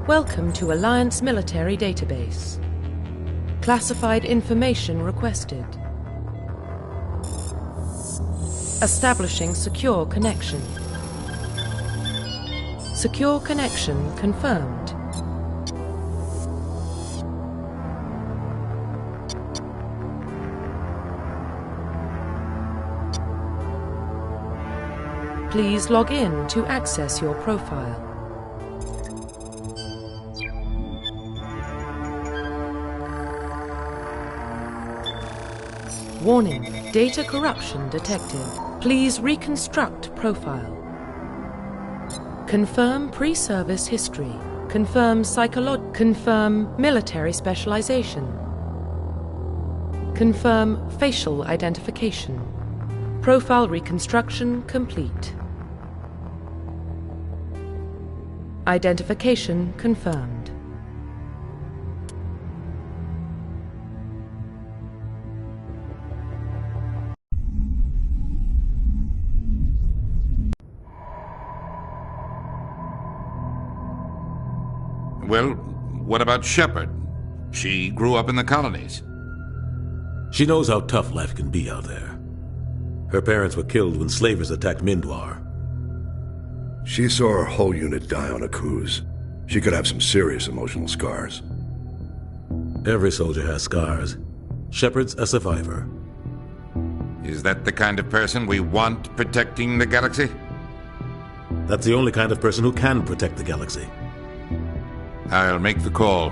Welcome to Alliance Military Database. Classified information requested. Establishing secure connection. Secure connection confirmed. Please log in to access your profile. Warning, data corruption detected. Please reconstruct profile. Confirm pre-service history. Confirm confirm military specialization. Confirm facial identification. Profile reconstruction complete. Identification confirmed. Well, what about Shepard? She grew up in the colonies. She knows how tough life can be out there. Her parents were killed when slavers attacked Mindwar. She saw her whole unit die on a cruise. She could have some serious emotional scars. Every soldier has scars. Shepard's a survivor. Is that the kind of person we want protecting the galaxy? That's the only kind of person who can protect the galaxy. I'll make the call.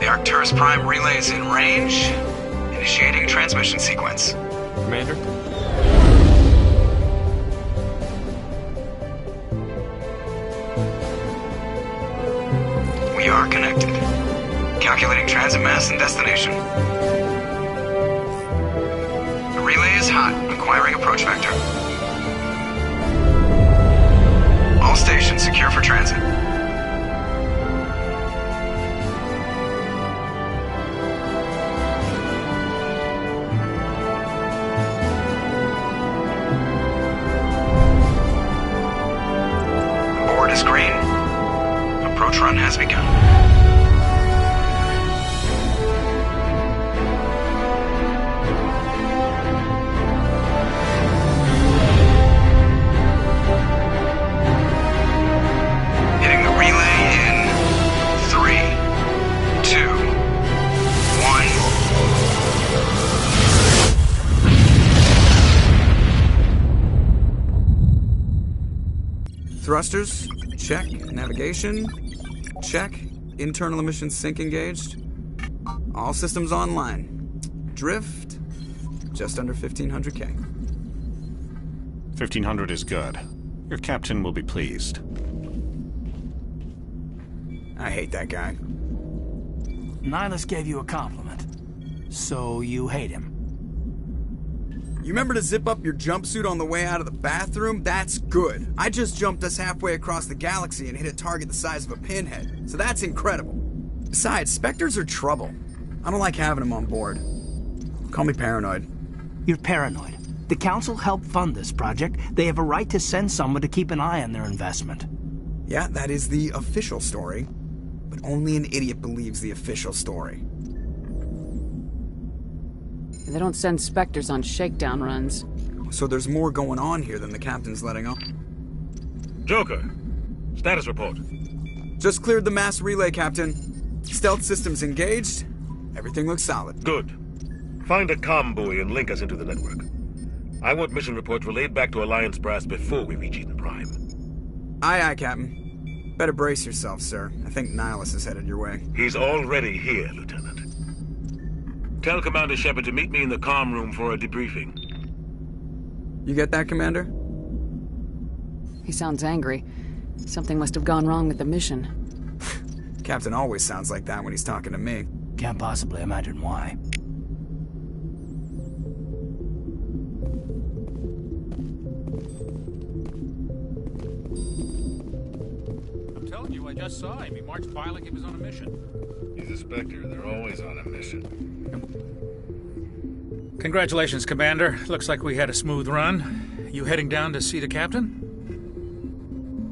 Arcturus Prime relay is in range. Initiating transmission sequence. Commander? We are connected. Calculating transit mass and destination. The relay is hot. Acquiring approach vector. All stations secure for transit. Green. Approach run has begun. Hitting the relay in 3, 2, 1. Thrusters. Check. Navigation. Check. Internal emissions sync engaged. All systems online. Drift. Just under 1500K. 1500 is good. Your captain will be pleased. I hate that guy. Nihilus gave you a compliment. So you hate him. You remember to zip up your jumpsuit on the way out of the bathroom? That's good. I just jumped us halfway across the galaxy and hit a target the size of a pinhead. So that's incredible. Besides, Spectres are trouble. I don't like having them on board. Call me paranoid. You're paranoid. The Council helped fund this project. They have a right to send someone to keep an eye on their investment. Yeah, that is the official story. But only an idiot believes the official story. They don't send Spectres on shakedown runs. So there's more going on here than the captain's letting on. Joker, status report. Just cleared the mass relay, Captain. Stealth systems engaged. Everything looks solid. Good. Find a comm buoy and link us into the network. I want mission reports relayed back to Alliance Brass before we reach Eden Prime. Aye, aye, Captain. Better brace yourself, sir. I think Nihilus is headed your way. He's already here, Lieutenant. Tell Commander Shepard to meet me in the comm room for a debriefing. You get that, Commander? He sounds angry. Something must have gone wrong with the mission. Captain always sounds like that when he's talking to me. Can't possibly imagine why. I'm telling you, I just saw him. He marched by like he was on a mission. He's a Spectre. They're always on a mission. Congratulations, Commander. Looks like we had a smooth run. You heading down to see the captain?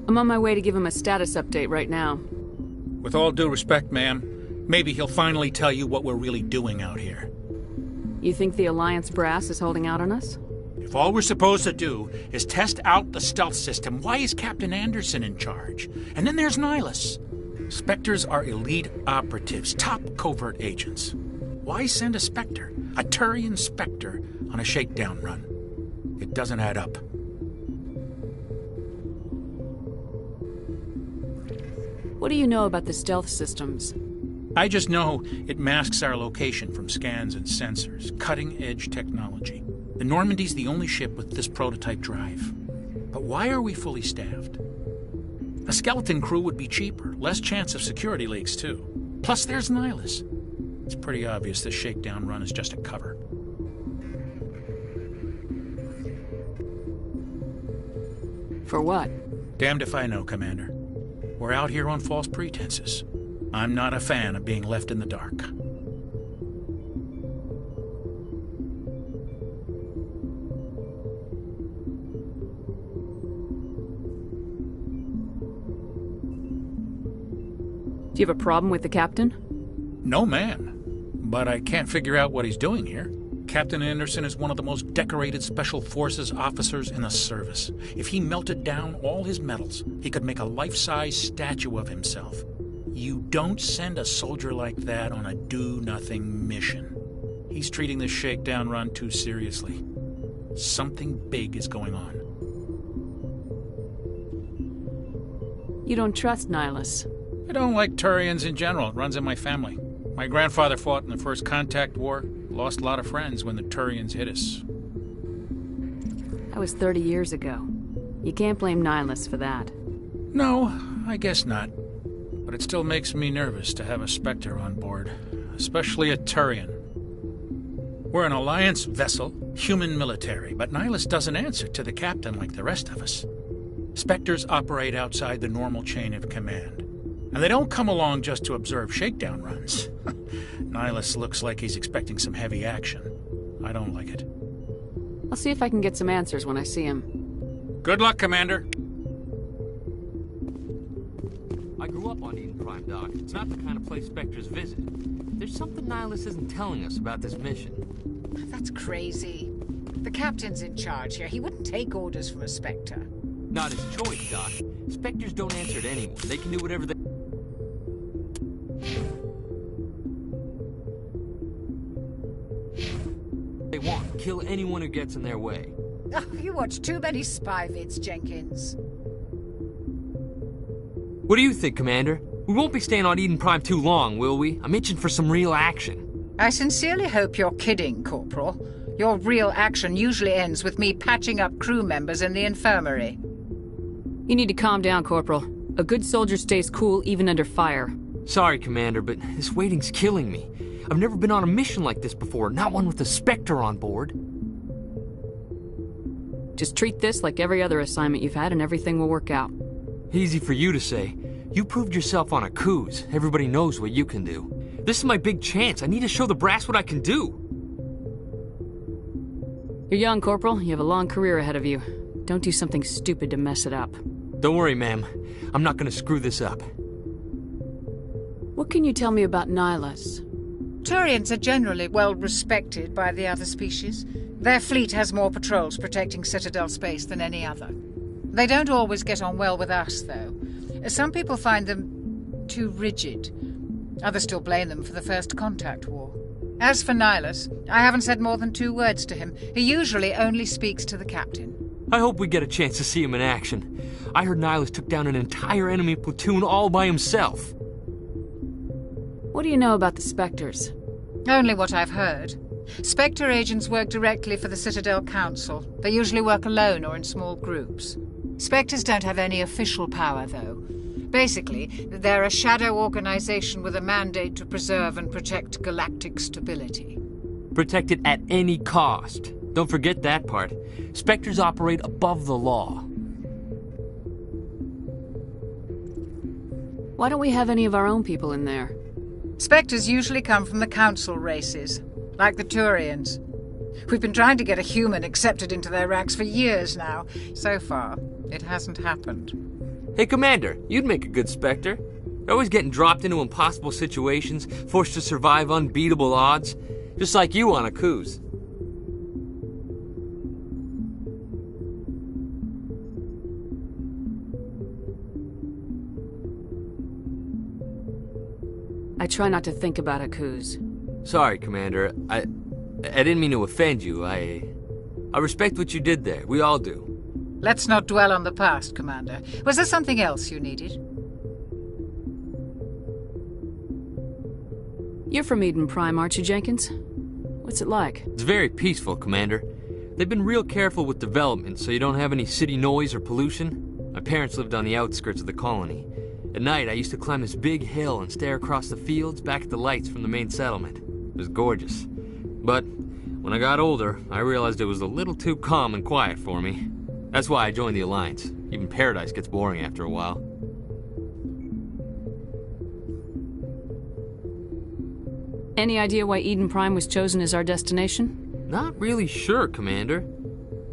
I'm on my way to give him a status update right now. With all due respect, ma'am, maybe he'll finally tell you what we're really doing out here. You think the Alliance brass is holding out on us? If all we're supposed to do is test out the stealth system, why is Captain Anderson in charge? And then there's Nihlus. Spectres are elite operatives, top covert agents. Why send a Spectre, a Turian Spectre, on a shakedown run? It doesn't add up. What do you know about the stealth systems? I just know it masks our location from scans and sensors. Cutting-edge technology. The Normandy's the only ship with this prototype drive. But why are we fully staffed? A skeleton crew would be cheaper, less chance of security leaks, too. Plus, there's Nihlus. It's pretty obvious this shakedown run is just a cover. For what? Damned if I know, Commander. We're out here on false pretenses. I'm not a fan of being left in the dark. Do you have a problem with the captain? No, ma'am. But I can't figure out what he's doing here. Captain Anderson is one of the most decorated Special Forces officers in the service. If he melted down all his medals, he could make a life-size statue of himself. You don't send a soldier like that on a do-nothing mission. He's treating this shakedown run too seriously. Something big is going on. You don't trust Nihlus? I don't like Turians in general. It runs in my family. My grandfather fought in the First Contact War. Lost a lot of friends when the Turians hit us. That was 30 years ago. You can't blame Nihlus for that. No, I guess not. But it still makes me nervous to have a Spectre on board. Especially a Turian. We're an Alliance vessel, human military, but Nihlus doesn't answer to the captain like the rest of us. Spectres operate outside the normal chain of command. And they don't come along just to observe shakedown runs. Nihlus looks like he's expecting some heavy action. I don't like it. I'll see if I can get some answers when I see him. Good luck, Commander. I grew up on Eden Prime, Doc. It's not the kind of place Spectres visit. There's something Nihlus isn't telling us about this mission. That's crazy. The captain's in charge here. He wouldn't take orders from a Spectre. Not his choice, Doc. Spectres don't answer to anyone. They can do whatever they want. Kill anyone who gets in their way. Oh, you watch too many spy vids, Jenkins. What do you think, Commander? We won't be staying on Eden Prime too long, will we? I'm itching for some real action. I sincerely hope you're kidding, Corporal. Your real action usually ends with me patching up crew members in the infirmary. You need to calm down, Corporal. A good soldier stays cool even under fire. Sorry, Commander, but this waiting's killing me. I've never been on a mission like this before, not one with a Spectre on board. Just treat this like every other assignment you've had and everything will work out. Easy for you to say. You proved yourself on Akuz. Everybody knows what you can do. This is my big chance. I need to show the brass what I can do. You're young, Corporal. You have a long career ahead of you. Don't do something stupid to mess it up. Don't worry, ma'am. I'm not gonna screw this up. What can you tell me about Nihlus? Turians are generally well respected by the other species. Their fleet has more patrols protecting Citadel space than any other. They don't always get on well with us, though. Some people find them too rigid. Others still blame them for the First Contact War. As for Nihlus, I haven't said more than 2 words to him. He usually only speaks to the captain. I hope we get a chance to see him in action. I heard Nihlus took down an entire enemy platoon all by himself. What do you know about the Spectres? Only what I've heard. Spectre agents work directly for the Citadel Council. They usually work alone or in small groups. Spectres don't have any official power, though. Basically, they're a shadow organization with a mandate to preserve and protect galactic stability. Protect it at any cost. Don't forget that part. Spectres operate above the law. Why don't we have any of our own people in there? Spectres usually come from the Council races, like the Turians. We've been trying to get a human accepted into their ranks for years now. So far, it hasn't happened. Hey, Commander, you'd make a good Spectre. You're always getting dropped into impossible situations, forced to survive unbeatable odds. Just like you on Akuz. I try not to think about Akuz. Sorry, Commander. I didn't mean to offend you. I respect what you did there. We all do. Let's not dwell on the past, Commander. Was there something else you needed? You're from Eden Prime, aren't you, Jenkins? What's it like? It's very peaceful, Commander. They've been real careful with development, so you don't have any city noise or pollution. My parents lived on the outskirts of the colony. At night, I used to climb this big hill and stare across the fields back at the lights from the main settlement. It was gorgeous. But when I got older, I realized it was a little too calm and quiet for me. That's why I joined the Alliance. Even Paradise gets boring after a while. Any idea why Eden Prime was chosen as our destination? Not really sure, Commander.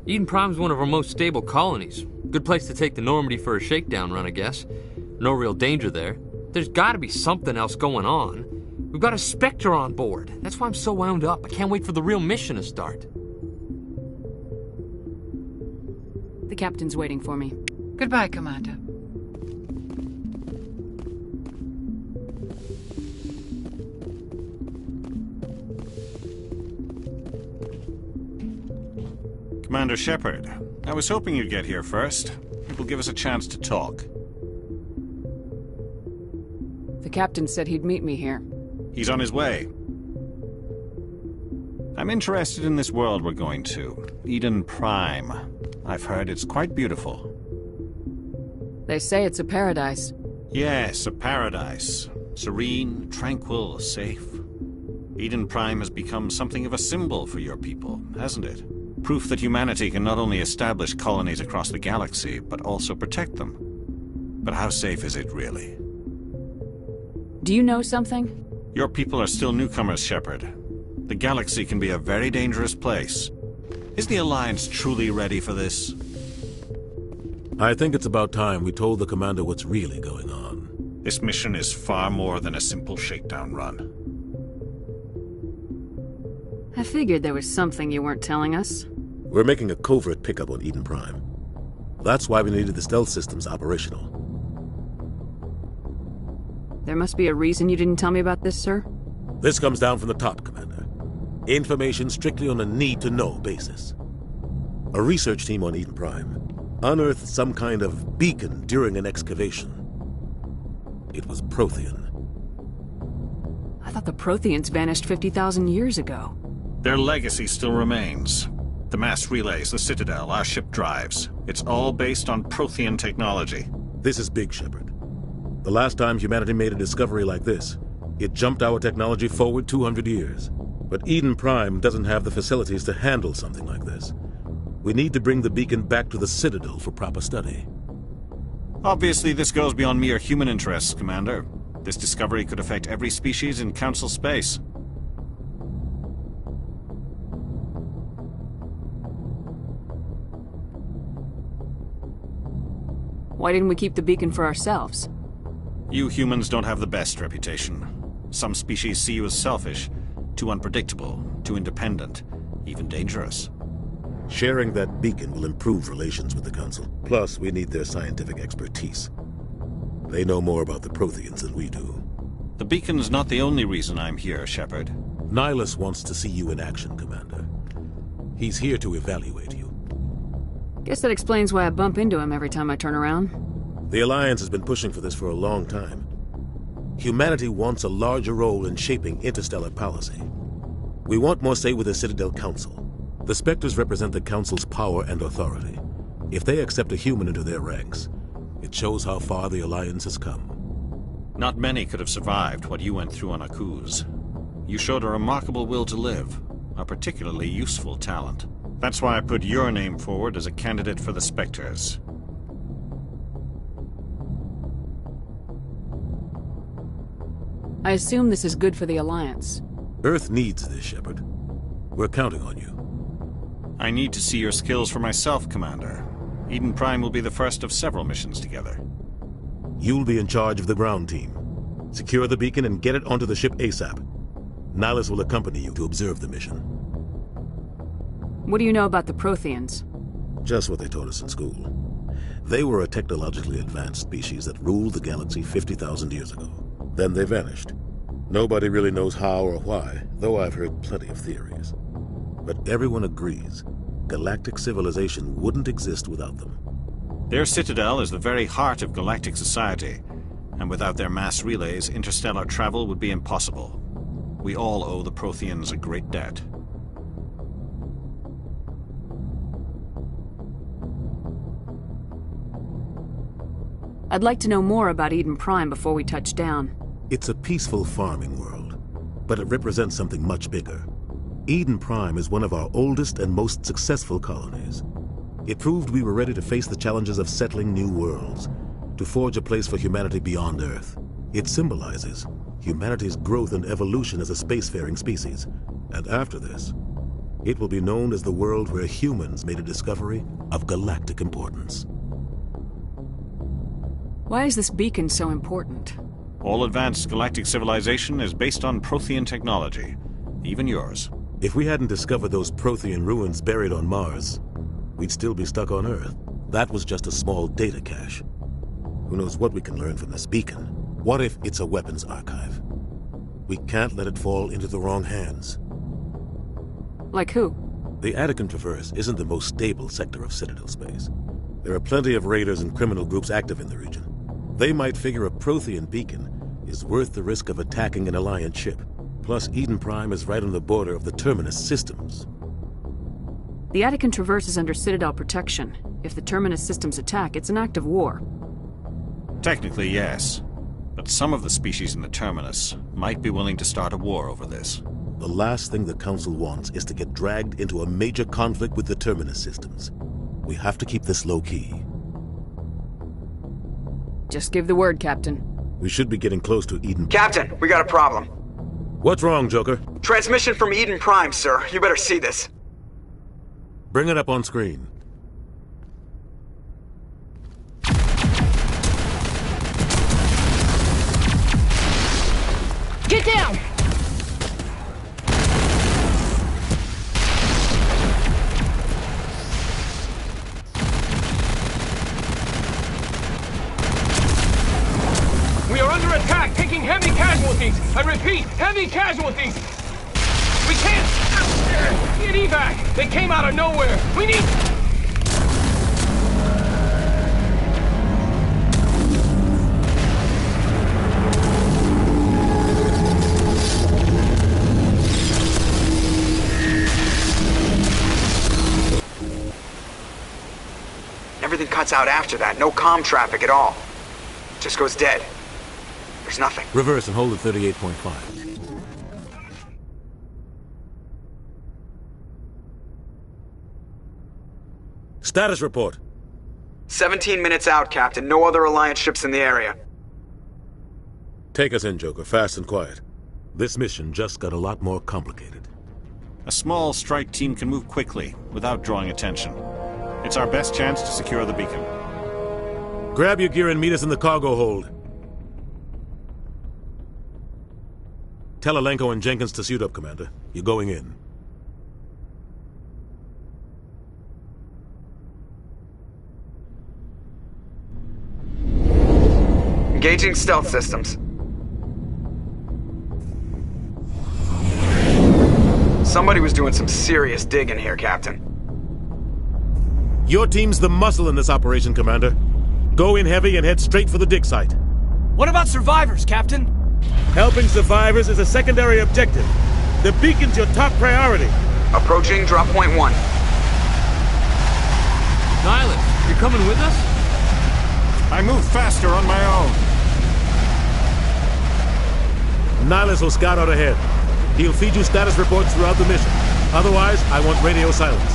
Eden Prime's one of our most stable colonies. Good place to take the Normandy for a shakedown run, I guess. No real danger there. There's gotta be something else going on. We've got a Spectre on board. That's why I'm so wound up. I can't wait for the real mission to start. The captain's waiting for me. Goodbye, Commander. Commander Shepard, I was hoping you'd get here first. It will give us a chance to talk. The captain said he'd meet me here. He's on his way. I'm interested in this world we're going to, Eden Prime. I've heard it's quite beautiful. They say it's a paradise. Yes, a paradise. Serene, tranquil, safe. Eden Prime has become something of a symbol for your people, hasn't it? Proof that humanity can not only establish colonies across the galaxy, but also protect them. But how safe is it, really? Do you know something? Your people are still newcomers, Shepard. The galaxy can be a very dangerous place. Is the Alliance truly ready for this? I think it's about time we told the Commander what's really going on. This mission is far more than a simple shakedown run. I figured there was something you weren't telling us. We're making a covert pickup on Eden Prime. That's why we needed the stealth systems operational. There must be a reason you didn't tell me about this, sir? This comes down from the top, Commander. Information strictly on a need-to-know basis. A research team on Eden Prime unearthed some kind of beacon during an excavation. It was Prothean. I thought the Protheans vanished 50,000 years ago. Their legacy still remains. The mass relays, the Citadel, our ship drives. It's all based on Prothean technology. This is big, Shepard. The last time humanity made a discovery like this, it jumped our technology forward 200 years. But Eden Prime doesn't have the facilities to handle something like this. We need to bring the beacon back to the Citadel for proper study. Obviously, this goes beyond mere human interests, Commander. This discovery could affect every species in Council space. Why didn't we keep the beacon for ourselves? You humans don't have the best reputation. Some species see you as selfish, too unpredictable, too independent, even dangerous. Sharing that beacon will improve relations with the Council. Plus, we need their scientific expertise. They know more about the Protheans than we do. The beacon's not the only reason I'm here, Shepard. Nihilus wants to see you in action, Commander. He's here to evaluate you. Guess that explains why I bump into him every time I turn around. The Alliance has been pushing for this for a long time. Humanity wants a larger role in shaping interstellar policy. We want more say with the Citadel Council. The Spectres represent the Council's power and authority. If they accept a human into their ranks, it shows how far the Alliance has come. Not many could have survived what you went through on Akuz. You showed a remarkable will to live, a particularly useful talent. That's why I put your name forward as a candidate for the Spectres. I assume this is good for the Alliance. Earth needs this, Shepard. We're counting on you. I need to see your skills for myself, Commander. Eden Prime will be the first of several missions together. You'll be in charge of the ground team. Secure the beacon and get it onto the ship ASAP. Nihlus will accompany you to observe the mission. What do you know about the Protheans? Just what they taught us in school. They were a technologically advanced species that ruled the galaxy 50,000 years ago. Then they vanished. Nobody really knows how or why, though I've heard plenty of theories. But everyone agrees, galactic civilization wouldn't exist without them. Their citadel is the very heart of galactic society, and without their mass relays, interstellar travel would be impossible. We all owe the Protheans a great debt. I'd like to know more about Eden Prime before we touch down. It's a peaceful farming world, but it represents something much bigger. Eden Prime is one of our oldest and most successful colonies. It proved we were ready to face the challenges of settling new worlds, to forge a place for humanity beyond Earth. It symbolizes humanity's growth and evolution as a spacefaring species. And after this, it will be known as the world where humans made a discovery of galactic importance. Why is this beacon so important? All advanced galactic civilization is based on Prothean technology, even yours. If we hadn't discovered those Prothean ruins buried on Mars, we'd still be stuck on Earth. That was just a small data cache. Who knows what we can learn from this beacon? What if it's a weapons archive? We can't let it fall into the wrong hands. Like who? The Attican Traverse isn't the most stable sector of Citadel space. There are plenty of raiders and criminal groups active in the region. They might figure a Prothean beacon is worth the risk of attacking an Alliance ship. Plus, Eden Prime is right on the border of the Terminus systems. The Attican Traverse is under Citadel protection. If the Terminus systems attack, it's an act of war. Technically, yes. But some of the species in the Terminus might be willing to start a war over this. The last thing the Council wants is to get dragged into a major conflict with the Terminus systems. We have to keep this low-key. Just give the word, Captain. We should be getting close to Eden. Captain, we got a problem. What's wrong, Joker? Transmission from Eden Prime, sir. You better see this. Bring it up on screen. Get down! We are under attack, taking heavy casualties. I repeat, heavy casualties. We can't get evac. They came out of nowhere. We need... Everything cuts out after that. No comm traffic at all. Just goes dead. There's nothing. Reverse and hold at 38.5. Status report. 17 minutes out, Captain. No other Alliance ships in the area. Take us in, Joker. Fast and quiet. This mission just got a lot more complicated. A small strike team can move quickly, without drawing attention. It's our best chance to secure the beacon. Grab your gear and meet us in the cargo hold. Tell Alenko and Jenkins to suit up, Commander. You're going in. Engaging stealth systems. Somebody was doing some serious digging here, Captain. Your team's the muscle in this operation, Commander. Go in heavy and head straight for the dig site. What about survivors, Captain? Helping survivors is a secondary objective. The beacon's your top priority. Approaching drop point 1. Nihilus, you're coming with us? I move faster on my own. Nihilus will scout out ahead. He'll feed you status reports throughout the mission. Otherwise, I want radio silence.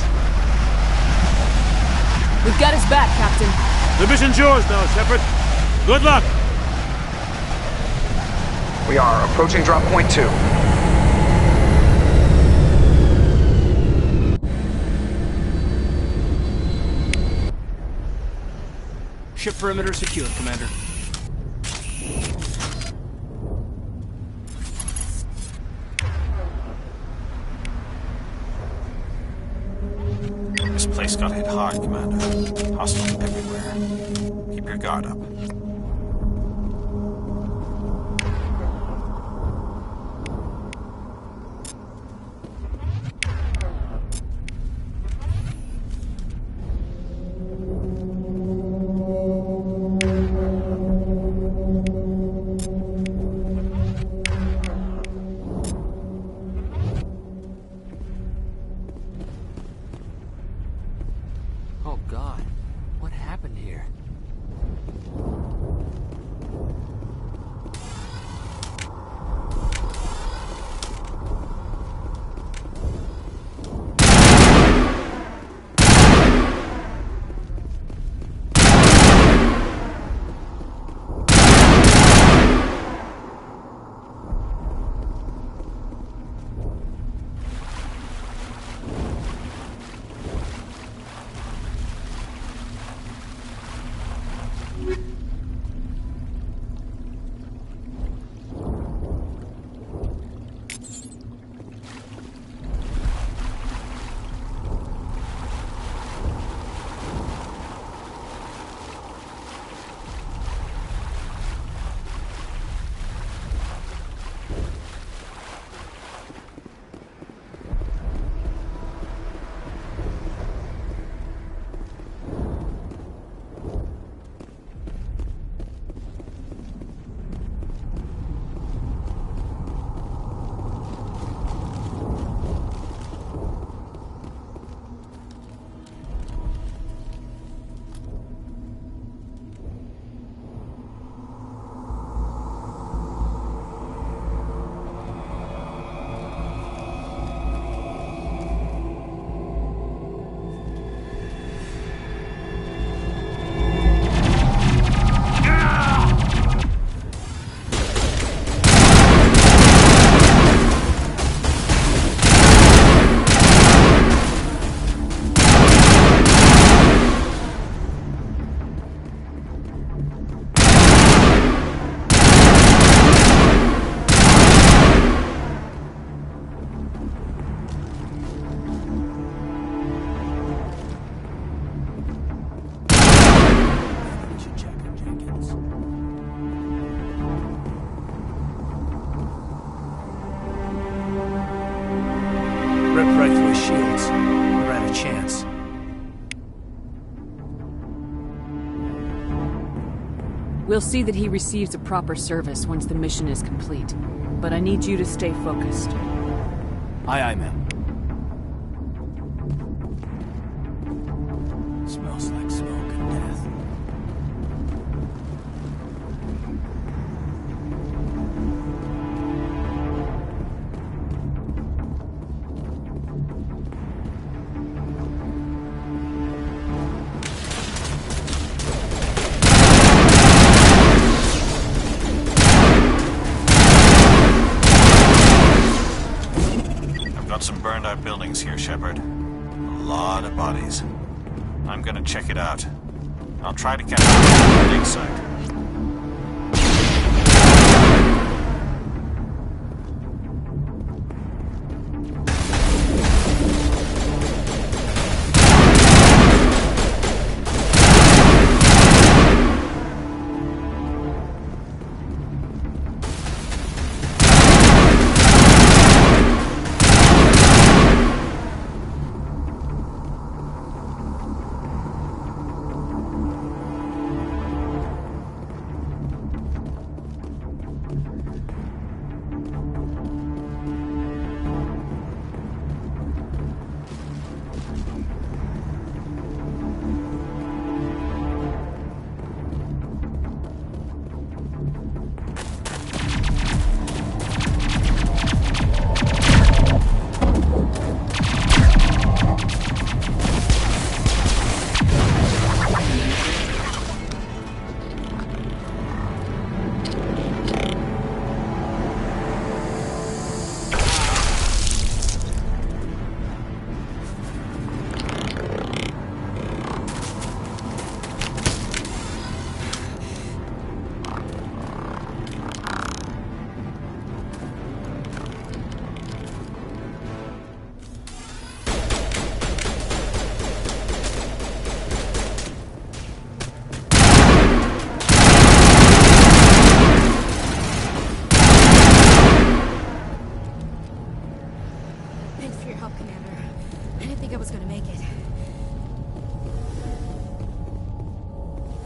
We've got his back, Captain. The mission's yours now, Shepard. Good luck! We are approaching drop point 2. Ship perimeter secure, Commander. This place got hit hard, Commander. Hostiles everywhere. Keep your guard up. Oh God, what happened here? Ripped right through his shields. We're out of chance. We'll see that he receives a proper service once the mission is complete. But I need you to stay focused. Aye, aye, ma'am. Smells like smoke and death. Got some burned out buildings here, Shepard. A lot of bodies. I'm gonna check it out. I'll try to catch up to the dig site.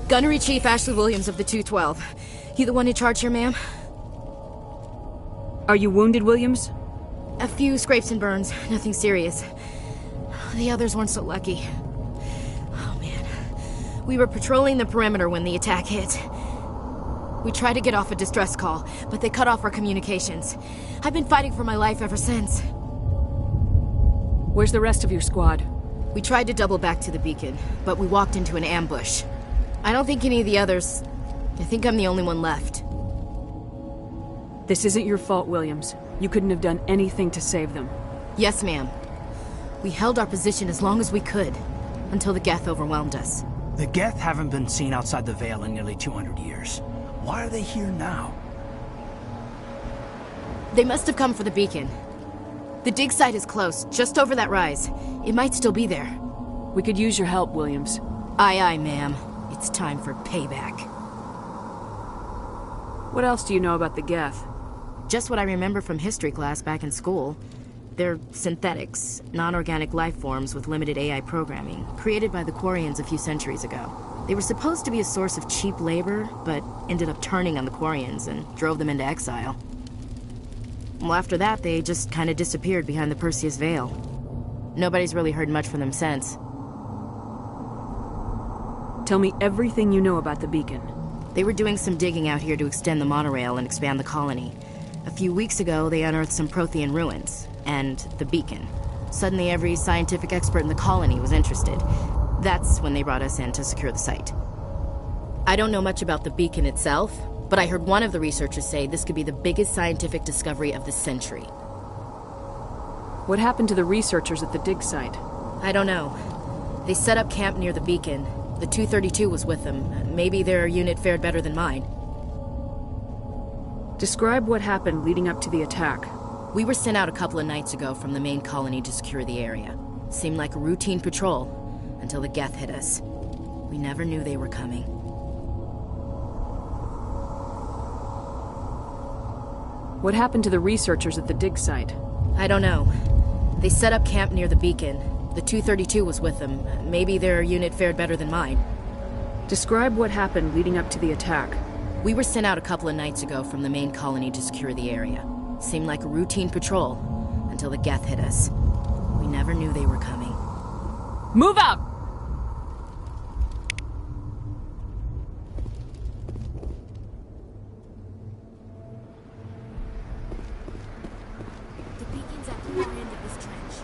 Gunnery Chief Ashley Williams of the 212. You the one in charge here, ma'am? Are you wounded, Williams? A few scrapes and burns, nothing serious. The others weren't so lucky. Oh man. We were patrolling the perimeter when the attack hit. We tried to get off a distress call, but they cut off our communications. I've been fighting for my life ever since. Where's the rest of your squad? We tried to double back to the beacon, but we walked into an ambush. I don't think any of the others... I think I'm the only one left. This isn't your fault, Williams. You couldn't have done anything to save them. Yes, ma'am. We held our position as long as we could, until the Geth overwhelmed us. The Geth haven't been seen outside the Veil in nearly 200 years. Why are they here now? They must have come for the beacon. The dig site is close, just over that rise. It might still be there. We could use your help, Williams. Aye, aye, ma'am. It's time for payback. What else do you know about the Geth? Just what I remember from history class back in school. They're synthetics, non-organic life forms with limited AI programming, created by the Quarians a few centuries ago. They were supposed to be a source of cheap labor, but ended up turning on the Quarians and drove them into exile. Well, after that, they just kind of disappeared behind the Perseus Veil. Nobody's really heard much from them since. Tell me everything you know about the beacon. They were doing some digging out here to extend the monorail and expand the colony. A few weeks ago, they unearthed some Prothean ruins, and the beacon. Suddenly, every scientific expert in the colony was interested. That's when they brought us in to secure the site. I don't know much about the beacon itself, but I heard one of the researchers say this could be the biggest scientific discovery of the century. What happened to the researchers at the dig site? I don't know. They set up camp near the beacon. The 232 was with them. Maybe their unit fared better than mine. Describe what happened leading up to the attack. We were sent out a couple of nights ago from the main colony to secure the area. Seemed like a routine patrol, until the Geth hit us. We never knew they were coming. What happened to the researchers at the dig site? I don't know. They set up camp near the beacon. The 232 was with them. Maybe their unit fared better than mine. Describe what happened leading up to the attack. We were sent out a couple of nights ago from the main colony to secure the area. Seemed like a routine patrol, until the Geth hit us. We never knew they were coming. Move out! The beacon's at the far end of this trench.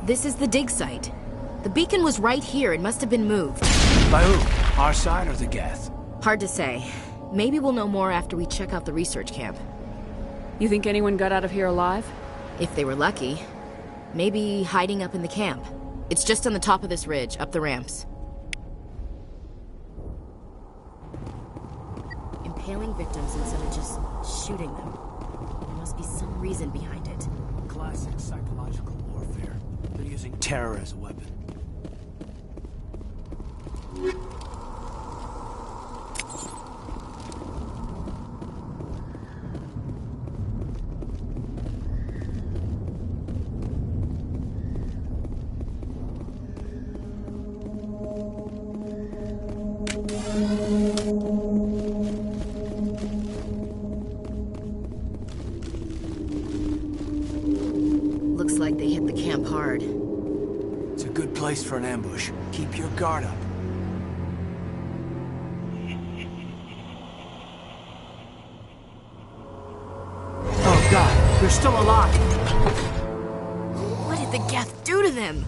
This is the dig site. The beacon was right here. It must have been moved. By who? Our side or the Geth? Hard to say. Maybe we'll know more after we check out the research camp. You think anyone got out of here alive? If they were lucky. Maybe hiding up in the camp. It's just on the top of this ridge, up the ramps. Impaling victims instead of just shooting them. There must be some reason behind it. Classic psychological warfare. They're using terror as a weapon. Looks like they hit the camp hard. It's a good place for an ambush. Keep your guard up. Oh God, they're still alive! What did the Geth do to them?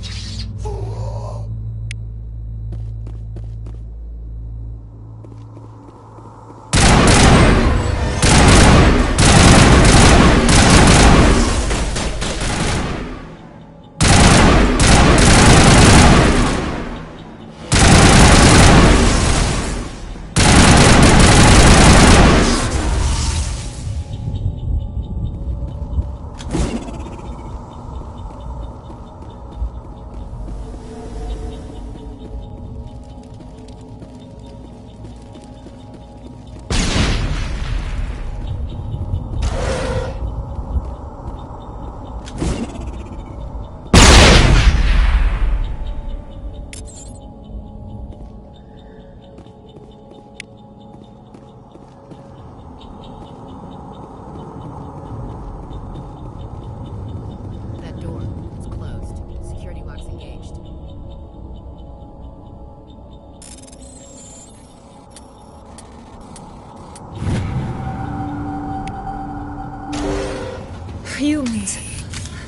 Humans.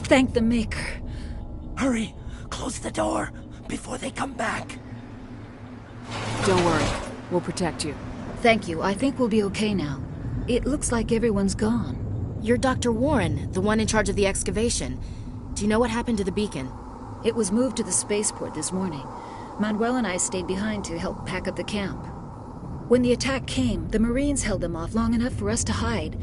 Thank the Maker. Hurry! Close the door before they come back. Don't worry. We'll protect you. Thank you. I think we'll be okay now. It looks like everyone's gone. You're Dr. Warren, the one in charge of the excavation. Do you know what happened to the beacon? It was moved to the spaceport this morning. Manuel and I stayed behind to help pack up the camp. When the attack came, the Marines held them off long enough for us to hide.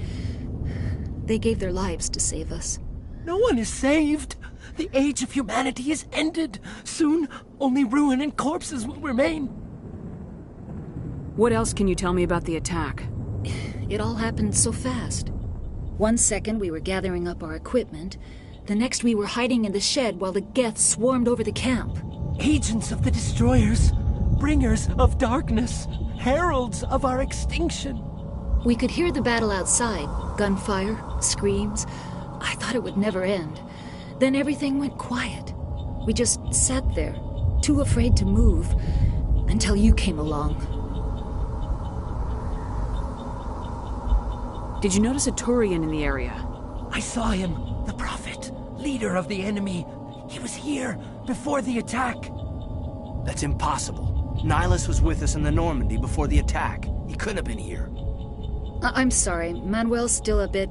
They gave their lives to save us. No one is saved. The age of humanity is ended. Soon, only ruin and corpses will remain. What else can you tell me about the attack? It all happened so fast. 1 second we were gathering up our equipment. The next we were hiding in the shed while the Geth swarmed over the camp. Agents of the Destroyers. Bringers of darkness. Heralds of our extinction. We could hear the battle outside. Gunfire, screams. I thought it would never end. Then everything went quiet. We just sat there, too afraid to move, until you came along. Did you notice a Turian in the area? I saw him, the Prophet, leader of the enemy. He was here before the attack. That's impossible. Nihilus was with us in the Normandy before the attack. He couldn't have been here. I'm sorry. Manuel's still a bit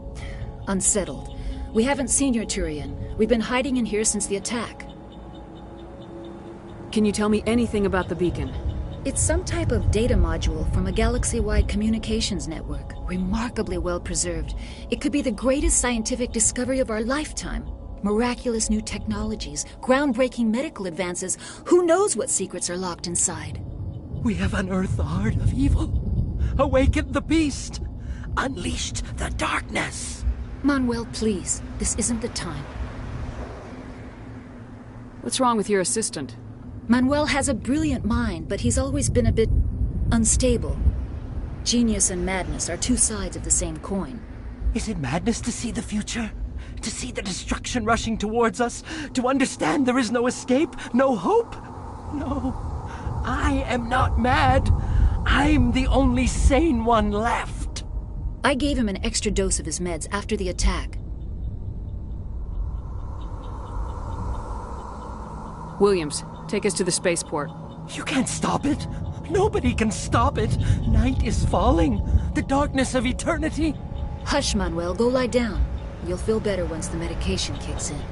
unsettled. We haven't seen your Turian. We've been hiding in here since the attack. Can you tell me anything about the beacon? It's some type of data module from a galaxy-wide communications network. Remarkably well preserved. It could be the greatest scientific discovery of our lifetime. Miraculous new technologies, groundbreaking medical advances. Who knows what secrets are locked inside? We have unearthed the heart of evil. Awakened the beast. Unleashed the darkness. Manuel, please. This isn't the time. What's wrong with your assistant? Manuel has a brilliant mind, but he's always been a bit unstable. Genius and madness are two sides of the same coin. Is it madness to see the future? To see the destruction rushing towards us? To understand there is no escape? No hope? No. I am not mad. I'm the only sane one left. I gave him an extra dose of his meds after the attack. Williams, take us to the spaceport. You can't stop it. Nobody can stop it. Night is falling. The darkness of eternity. Hush, Manuel. Go lie down. You'll feel better once the medication kicks in.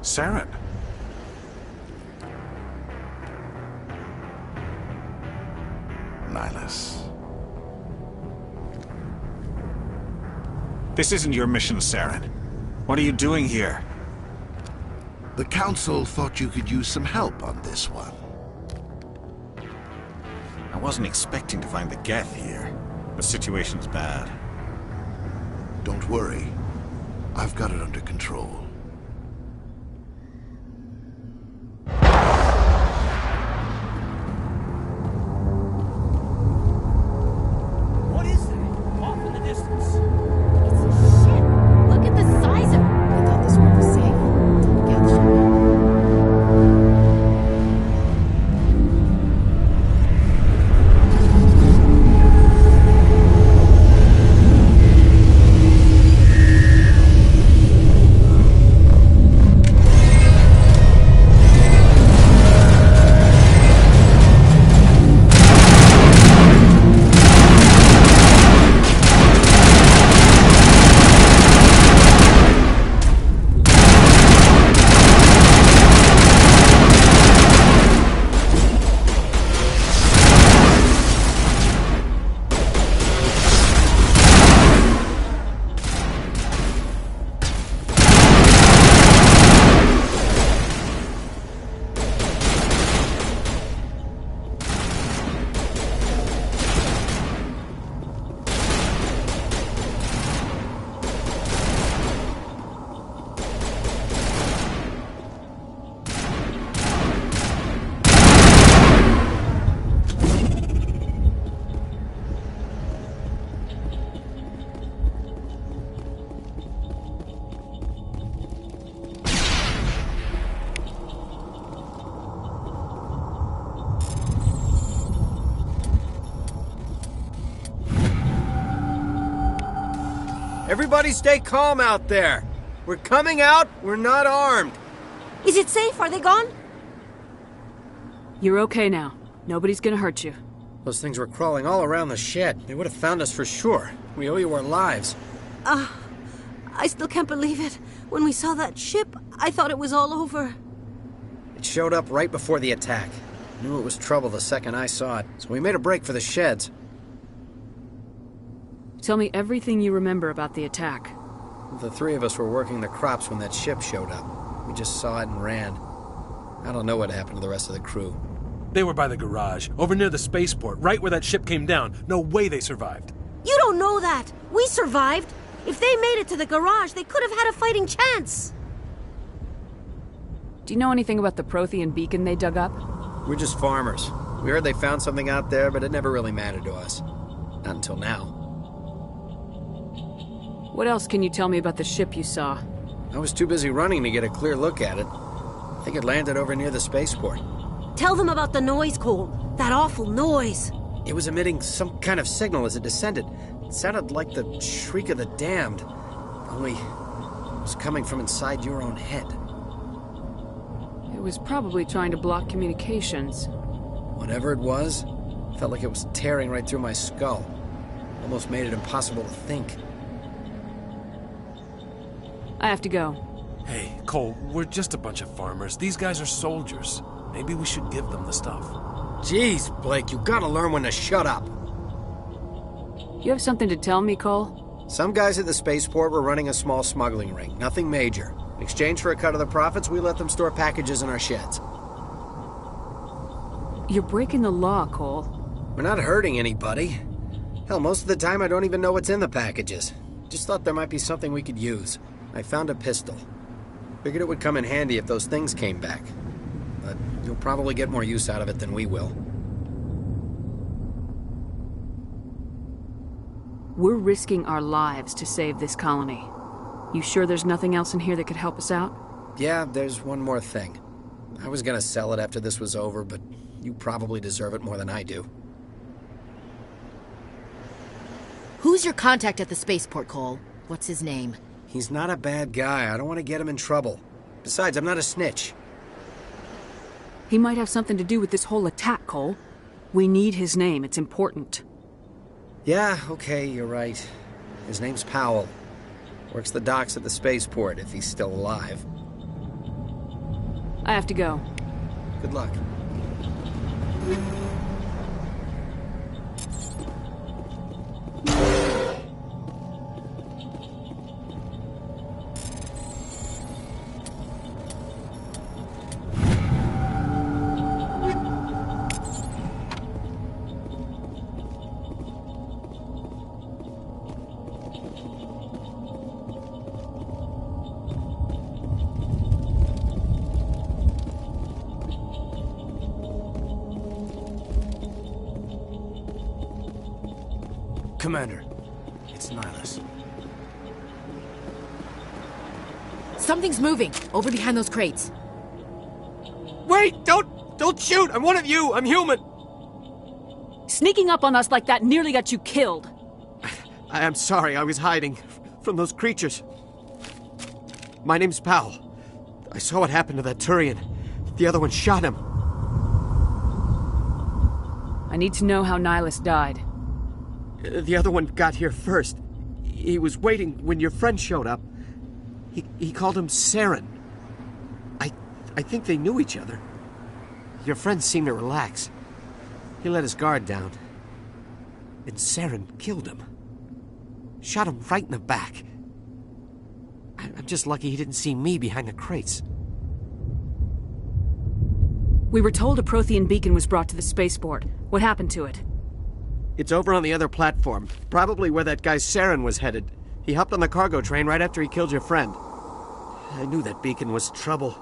Saren. Nihlus. This isn't your mission, Saren. What are you doing here? The Council thought you could use some help on this one. I wasn't expecting to find the Geth here. The situation's bad. Don't worry. I've got it under control. Everybody stay calm out there. We're coming out, we're not armed. Is it safe? Are they gone? You're okay now. Nobody's gonna hurt you. Those things were crawling all around the shed. They would have found us for sure. We owe you our lives. I still can't believe it. When we saw that ship, I thought it was all over. It showed up right before the attack. Knew it was trouble the second I saw it, so we made a break for the sheds. Tell me everything you remember about the attack. The three of us were working the crops when that ship showed up. We just saw it and ran. I don't know what happened to the rest of the crew. They were by the garage, over near the spaceport, right where that ship came down. No way they survived. You don't know that. We survived. If they made it to the garage, they could have had a fighting chance. Do you know anything about the Prothean beacon they dug up? We're just farmers. We heard they found something out there, but it never really mattered to us. Not until now. What else can you tell me about the ship you saw? I was too busy running to get a clear look at it. I think it landed over near the spaceport. Tell them about the noise, Cole. That awful noise. It was emitting some kind of signal as it descended. It sounded like the shriek of the damned. Only it was coming from inside your own head. It was probably trying to block communications. Whatever it was, felt like it was tearing right through my skull. Almost made it impossible to think. I have to go. Hey, Cole, we're just a bunch of farmers. These guys are soldiers. Maybe we should give them the stuff. Jeez, Blake, you gotta learn when to shut up. You have something to tell me, Cole? Some guys at the spaceport were running a small smuggling ring. Nothing major. In exchange for a cut of the profits, we let them store packages in our sheds. You're breaking the law, Cole. We're not hurting anybody. Hell, most of the time I don't even know what's in the packages. Just thought there might be something we could use. I found a pistol. Figured it would come in handy if those things came back. But You'll probably get more use out of it than we will. We're risking our lives to save this colony. You sure there's nothing else in here that could help us out? Yeah, there's one more thing. I was gonna sell it after this was over, but you probably deserve it more than I do. Who's your contact at the spaceport, Cole? What's his name? He's not a bad guy. I don't want to get him in trouble. Besides, I'm not a snitch. He might have something to do with this whole attack, Cole. We need his name. It's important. Yeah, okay, you're right. His name's Powell. Works the docks at the spaceport, if he's still alive. I have to go. Good luck. Commander, it's Nihlus. Something's moving, over behind those crates. Wait! Don't shoot! I'm one of you! I'm human! Sneaking up on us like that nearly got you killed. I'm sorry, I was hiding from those creatures. My name's Powell. I saw what happened to that Turian. The other one shot him. I need to know how Nihlus died. The other one got here first. He was waiting when your friend showed up. He called him Saren. I think they knew each other. Your friend seemed to relax. He let his guard down. And Saren killed him. Shot him right in the back. I'm just lucky he didn't see me behind the crates. We were told a Prothean beacon was brought to the spaceport. What happened to it? It's over on the other platform. Probably where that guy Saren was headed. He hopped on the cargo train right after he killed your friend. I knew that beacon was trouble.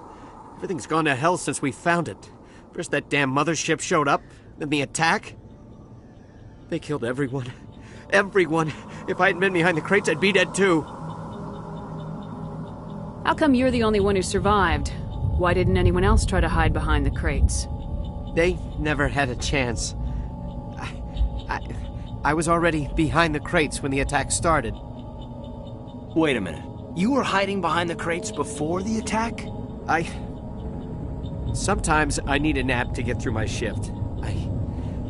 Everything's gone to hell since we found it. First that damn mothership showed up, then the attack. They killed everyone. Everyone. If I hadn't been behind the crates, I'd be dead too. How come you're the only one who survived? Why didn't anyone else try to hide behind the crates? They never had a chance. I was already behind the crates when the attack started. Wait a minute. You were hiding behind the crates before the attack? Sometimes I need a nap to get through my shift.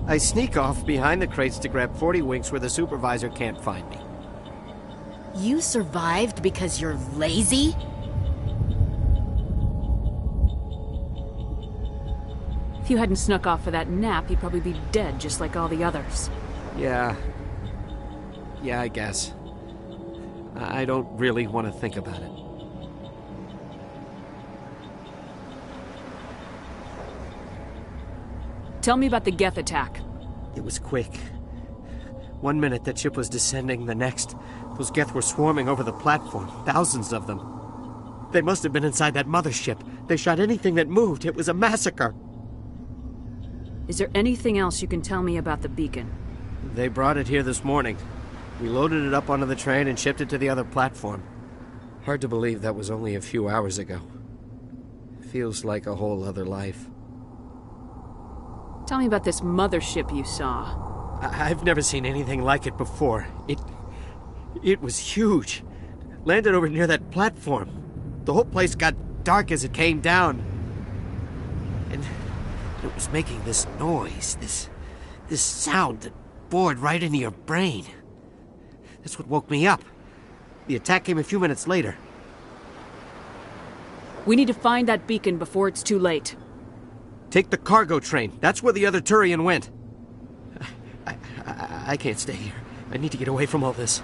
I sneak off behind the crates to grab 40 winks where the supervisor can't find me. You survived because you're lazy? If you hadn't snuck off for that nap, you'd probably be dead just like all the others. Yeah, I guess. I don't really want to think about it. Tell me about the Geth attack. It was quick. 1 minute that ship was descending, the next, those Geth were swarming over the platform. Thousands of them. They must have been inside that mothership. They shot anything that moved. It was a massacre. Is there anything else you can tell me about the beacon? They brought it here this morning. We loaded it up onto the train and shipped it to the other platform. Hard to believe that was only a few hours ago. Feels like a whole other life. Tell me about this mothership you saw. I've never seen anything like it before. It was huge. Landed over near that platform. The whole place got dark as it came down. And it was making this noise, this sound that bored right into your brain. That's what woke me up. The attack came a few minutes later. We need to find that beacon before it's too late. Take the cargo train. That's where the other Turian went. I can't stay here. I need to get away from all this.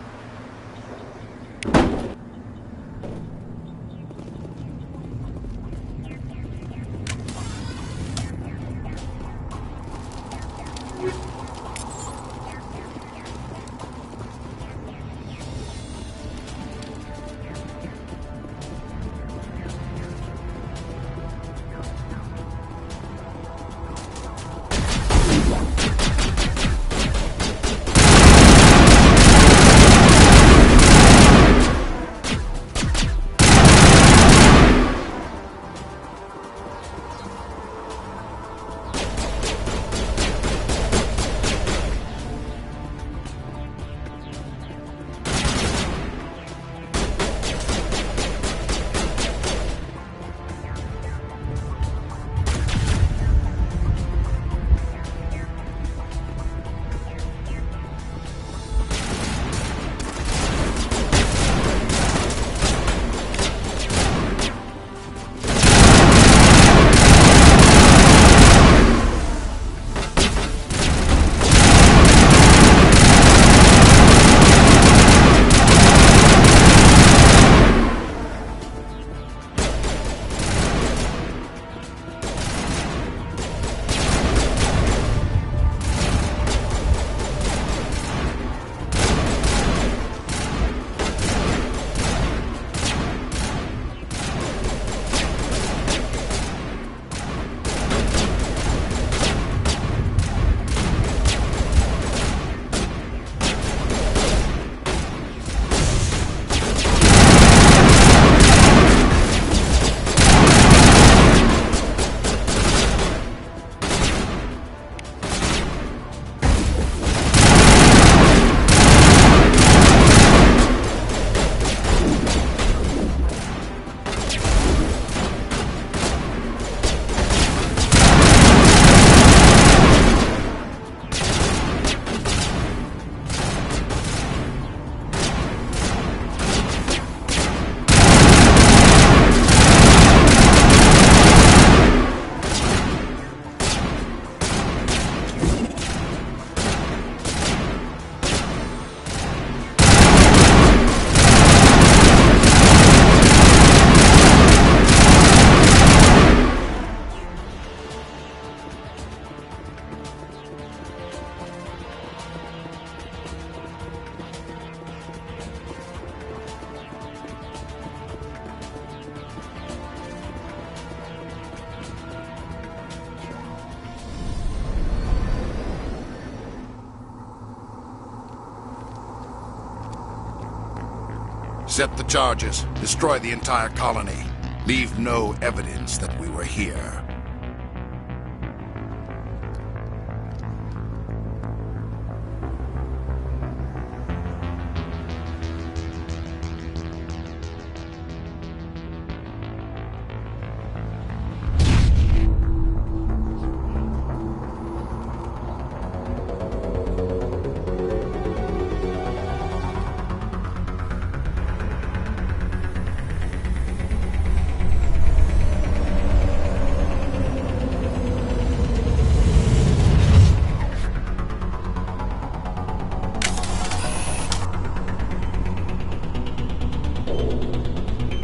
Set the charges. Destroy the entire colony. Leave no evidence that we were here.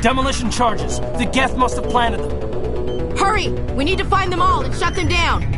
Demolition charges. The Geth must have planted them. Hurry! We need to find them all and shut them down!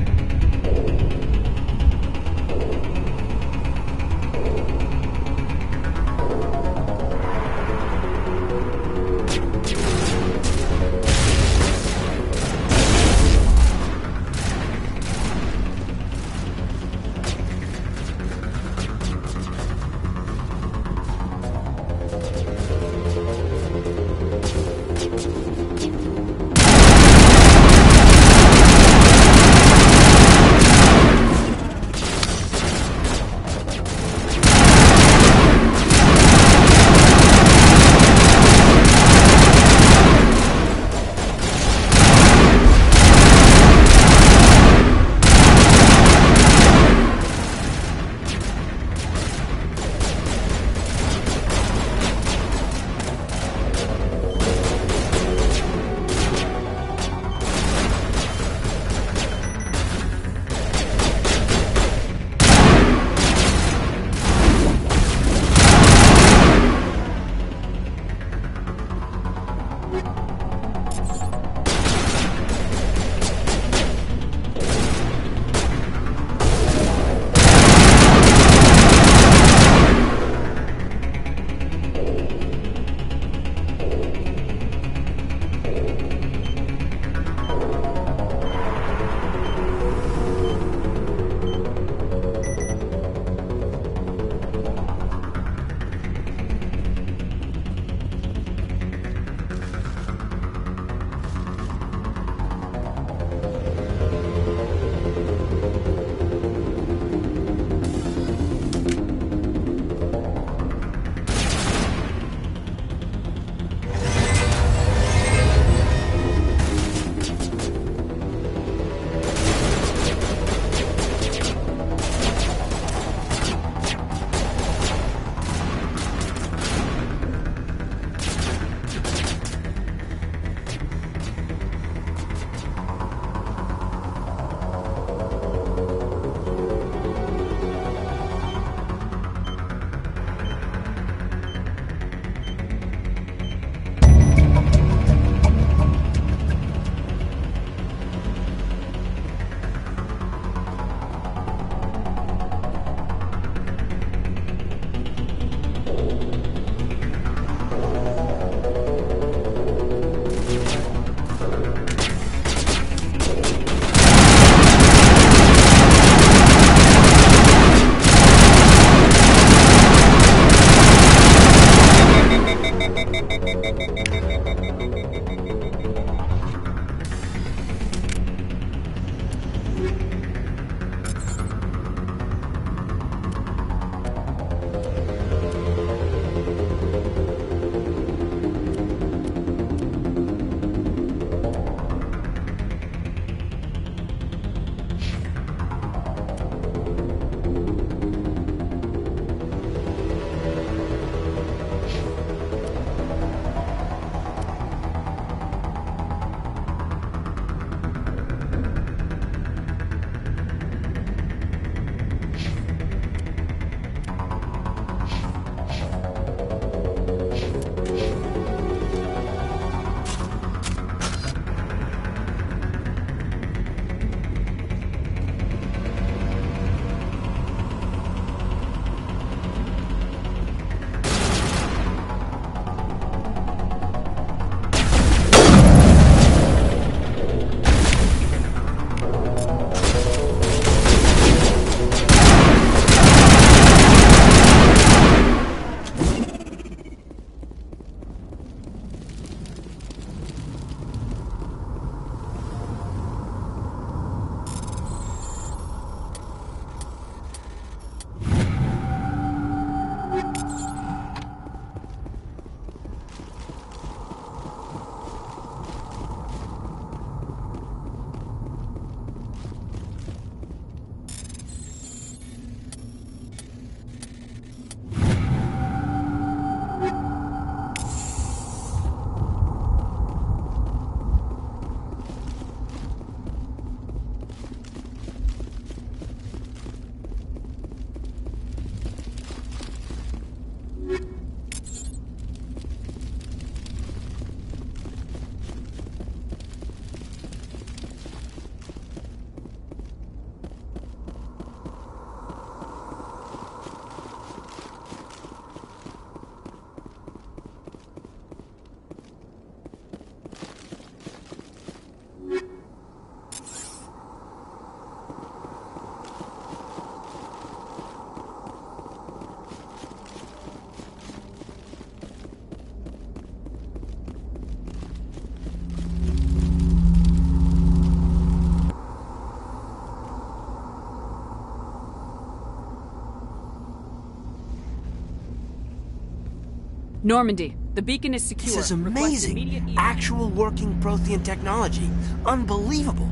Normandy, the beacon is secure. This is amazing. Actual working Prothean technology. Unbelievable.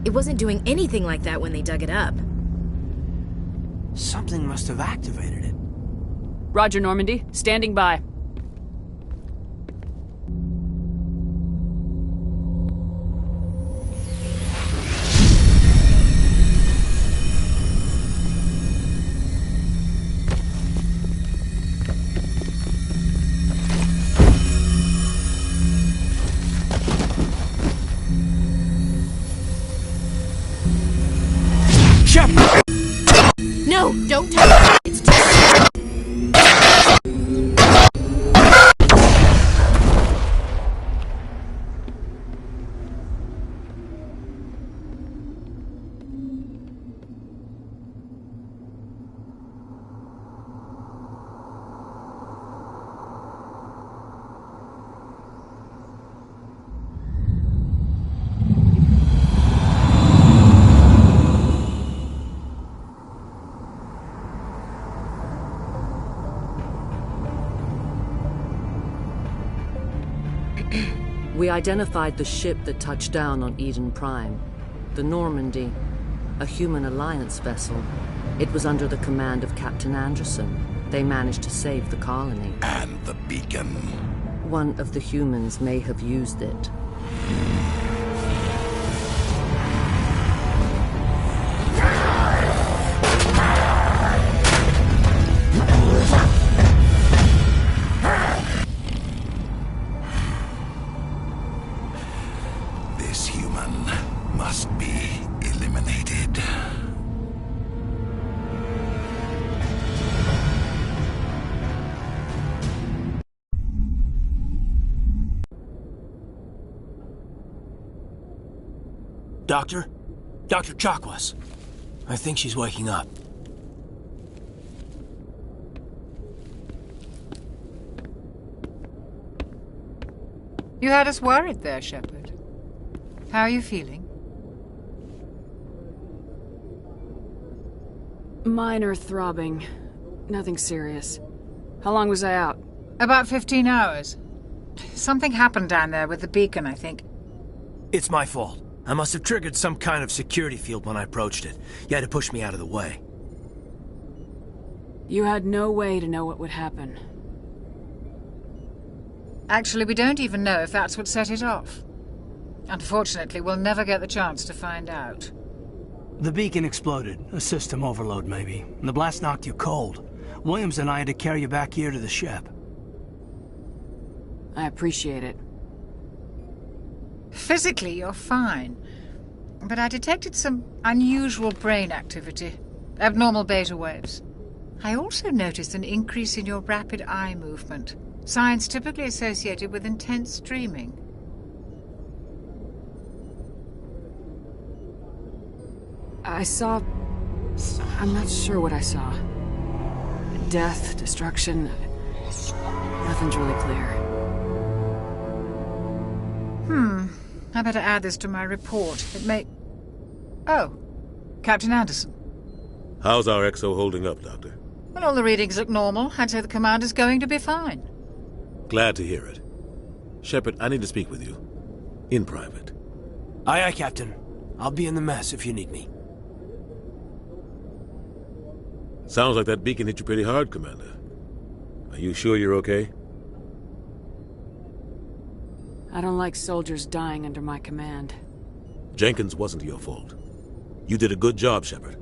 It wasn't doing anything like that when they dug it up. Something must have activated it. Roger, Normandy. Standing by. No, don't touch it. It's too... We identified the ship that touched down on Eden Prime. The Normandy, a human alliance vessel. It was under the command of Captain Anderson. They managed to save the colony. And the beacon. One of the humans may have used it. This human must be eliminated. Doctor? Dr. Chakwas. I think she's waking up. You had us worried there, Shepard. How are you feeling? Minor throbbing. Nothing serious. How long was I out? About 15 hours. Something happened down there with the beacon, I think. It's my fault. I must have triggered some kind of security field when I approached it. You had to push me out of the way. You had no way to know what would happen. Actually, we don't even know if that's what set it off. Unfortunately, we'll never get the chance to find out. The beacon exploded. A system overload, maybe. And the blast knocked you cold. Williams and I had to carry you back here to the ship. I appreciate it. Physically, you're fine. But I detected some unusual brain activity. Abnormal beta waves. I also noticed an increase in your rapid eye movement. Signs typically associated with intense dreaming. I saw... I'm not sure what I saw. Death, destruction... Nothing's really clear. I better add this to my report. It may... Oh, Captain Anderson. How's our XO holding up, Doctor? Well, all the readings look normal. I'd say the commander's going to be fine. Glad to hear it. Shepard, I need to speak with you. In private. Aye, aye, Captain. I'll be in the mess if you need me. Sounds like that beacon hit you pretty hard, Commander. Are you sure you're okay? I don't like soldiers dying under my command. Jenkins wasn't your fault. You did a good job, Shepard.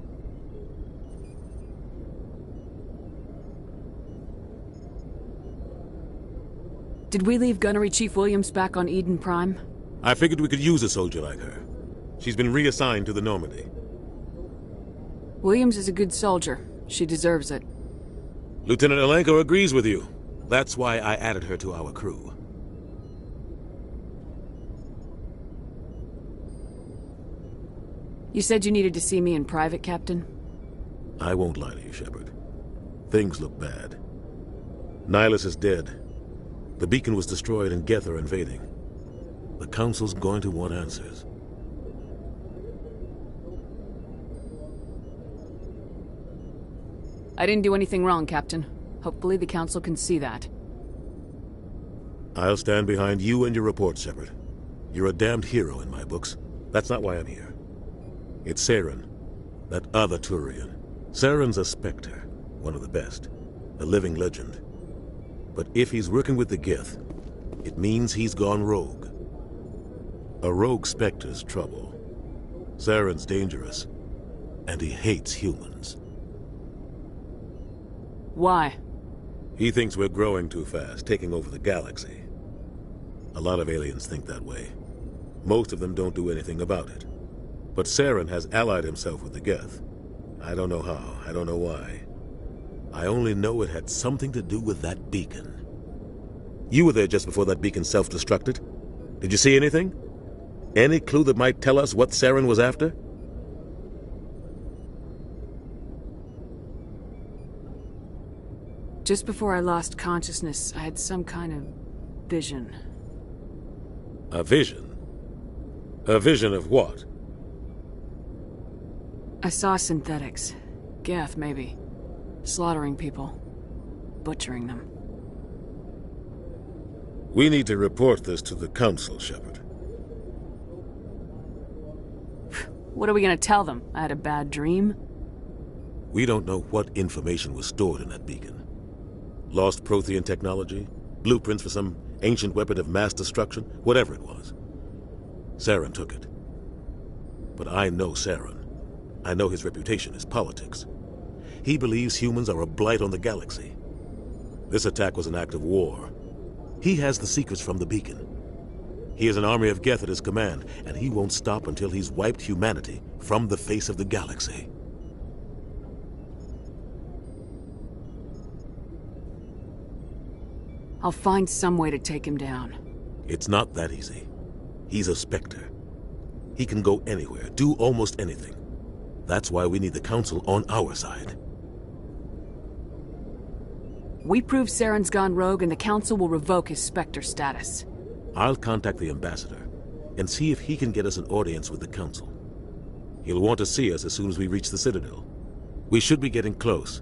Did we leave Gunnery Chief Williams back on Eden Prime? I figured we could use a soldier like her. She's been reassigned to the Normandy. Williams is a good soldier. She deserves it. Lieutenant Alenko agrees with you. That's why I added her to our crew. You said you needed to see me in private, Captain? I won't lie to you, Shepard. Things look bad. Nihilus is dead. The beacon was destroyed and Geth are invading. The Council's going to want answers. I didn't do anything wrong, Captain. Hopefully the Council can see that. I'll stand behind you and your report, Shepard. You're a damned hero in my books. That's not why I'm here. It's Saren, that other Turian. Saren's a Spectre, one of the best, a living legend. But if he's working with the Geth, it means he's gone rogue. A rogue Spectre's trouble. Saren's dangerous, and he hates humans. Why? He thinks we're growing too fast, taking over the galaxy. A lot of aliens think that way. Most of them don't do anything about it. But Saren has allied himself with the Geth. I don't know how, I don't know why. I only know it had something to do with that beacon. You were there just before that beacon self-destructed. Did you see anything? Any clue that might tell us what Saren was after? Just before I lost consciousness, I had some kind of vision. A vision? A vision of what? I saw synthetics. Geth, maybe. Slaughtering people. Butchering them. We need to report this to the Council, Shepard. What are we gonna tell them? I had a bad dream? We don't know what information was stored in that beacon. Lost Prothean technology? Blueprints for some ancient weapon of mass destruction? Whatever it was. Saren took it. But I know Saren. I know his reputation is politics. He believes humans are a blight on the galaxy. This attack was an act of war. He has the secrets from the beacon. He has an army of Geth at his command, and he won't stop until he's wiped humanity from the face of the galaxy. I'll find some way to take him down. It's not that easy. He's a Spectre. He can go anywhere, do almost anything. That's why we need the Council on our side. We prove Saren's gone rogue and the Council will revoke his Spectre status. I'll contact the Ambassador and see if he can get us an audience with the Council. He'll want to see us as soon as we reach the Citadel. We should be getting close.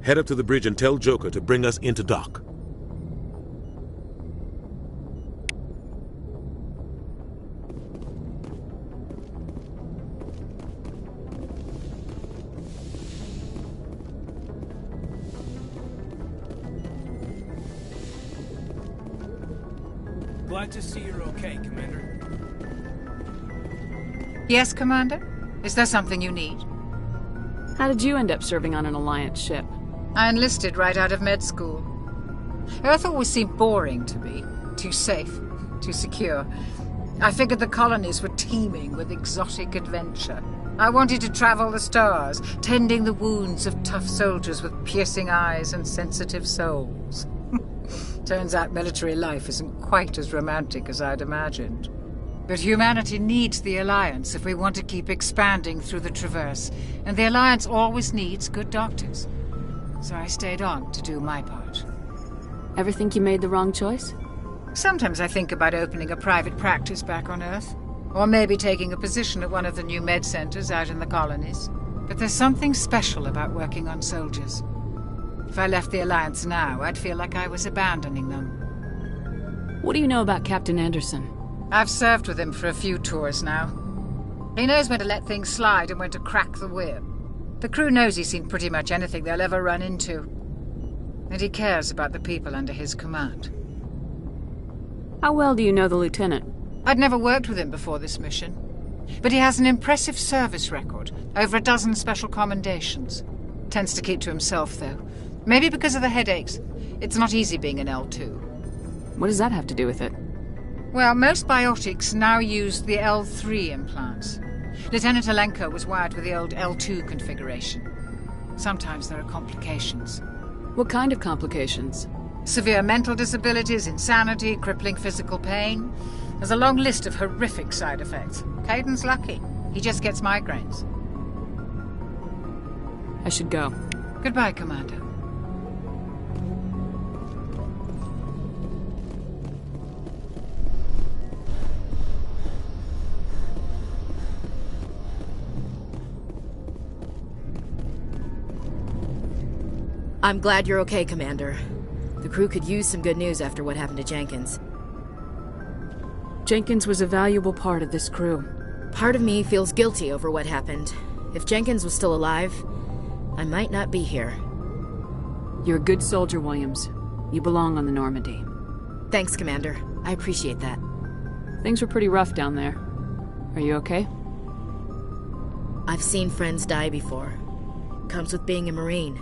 Head up to the bridge and tell Joker to bring us into dock. Glad to see you're okay, Commander. Yes, Commander? Is there something you need? How did you end up serving on an Alliance ship? I enlisted right out of med school. Earth always seemed boring to me. Too safe, too secure. I figured the colonies were teeming with exotic adventure. I wanted to travel the stars, tending the wounds of tough soldiers with piercing eyes and sensitive souls. Turns out military life isn't quite as romantic as I'd imagined. But humanity needs the Alliance if we want to keep expanding through the Traverse, and the Alliance always needs good doctors. So I stayed on to do my part. Ever think you made the wrong choice? Sometimes I think about opening a private practice back on Earth, or maybe taking a position at one of the new med centers out in the colonies. But there's something special about working on soldiers. If I left the Alliance now, I'd feel like I was abandoning them. What do you know about Captain Anderson? I've served with him for a few tours now. He knows when to let things slide and when to crack the whip. The crew knows he's seen pretty much anything they'll ever run into. And he cares about the people under his command. How well do you know the Lieutenant? I'd never worked with him before this mission. But he has an impressive service record, over a dozen special commendations. Tends to keep to himself, though. Maybe because of the headaches. It's not easy being an L2. What does that have to do with it? Well, most biotics now use the L3 implants. Lieutenant Alenko was wired with the old L2 configuration. Sometimes there are complications. What kind of complications? Severe mental disabilities, insanity, crippling physical pain. There's a long list of horrific side effects. Kaiden's lucky. He just gets migraines. I should go. Goodbye, Commander. I'm glad you're okay, Commander. The crew could use some good news after what happened to Jenkins. Jenkins was a valuable part of this crew. Part of me feels guilty over what happened. If Jenkins was still alive, I might not be here. You're a good soldier, Williams. You belong on the Normandy. Thanks, Commander. I appreciate that. Things were pretty rough down there. Are you okay? I've seen friends die before. Comes with being a Marine.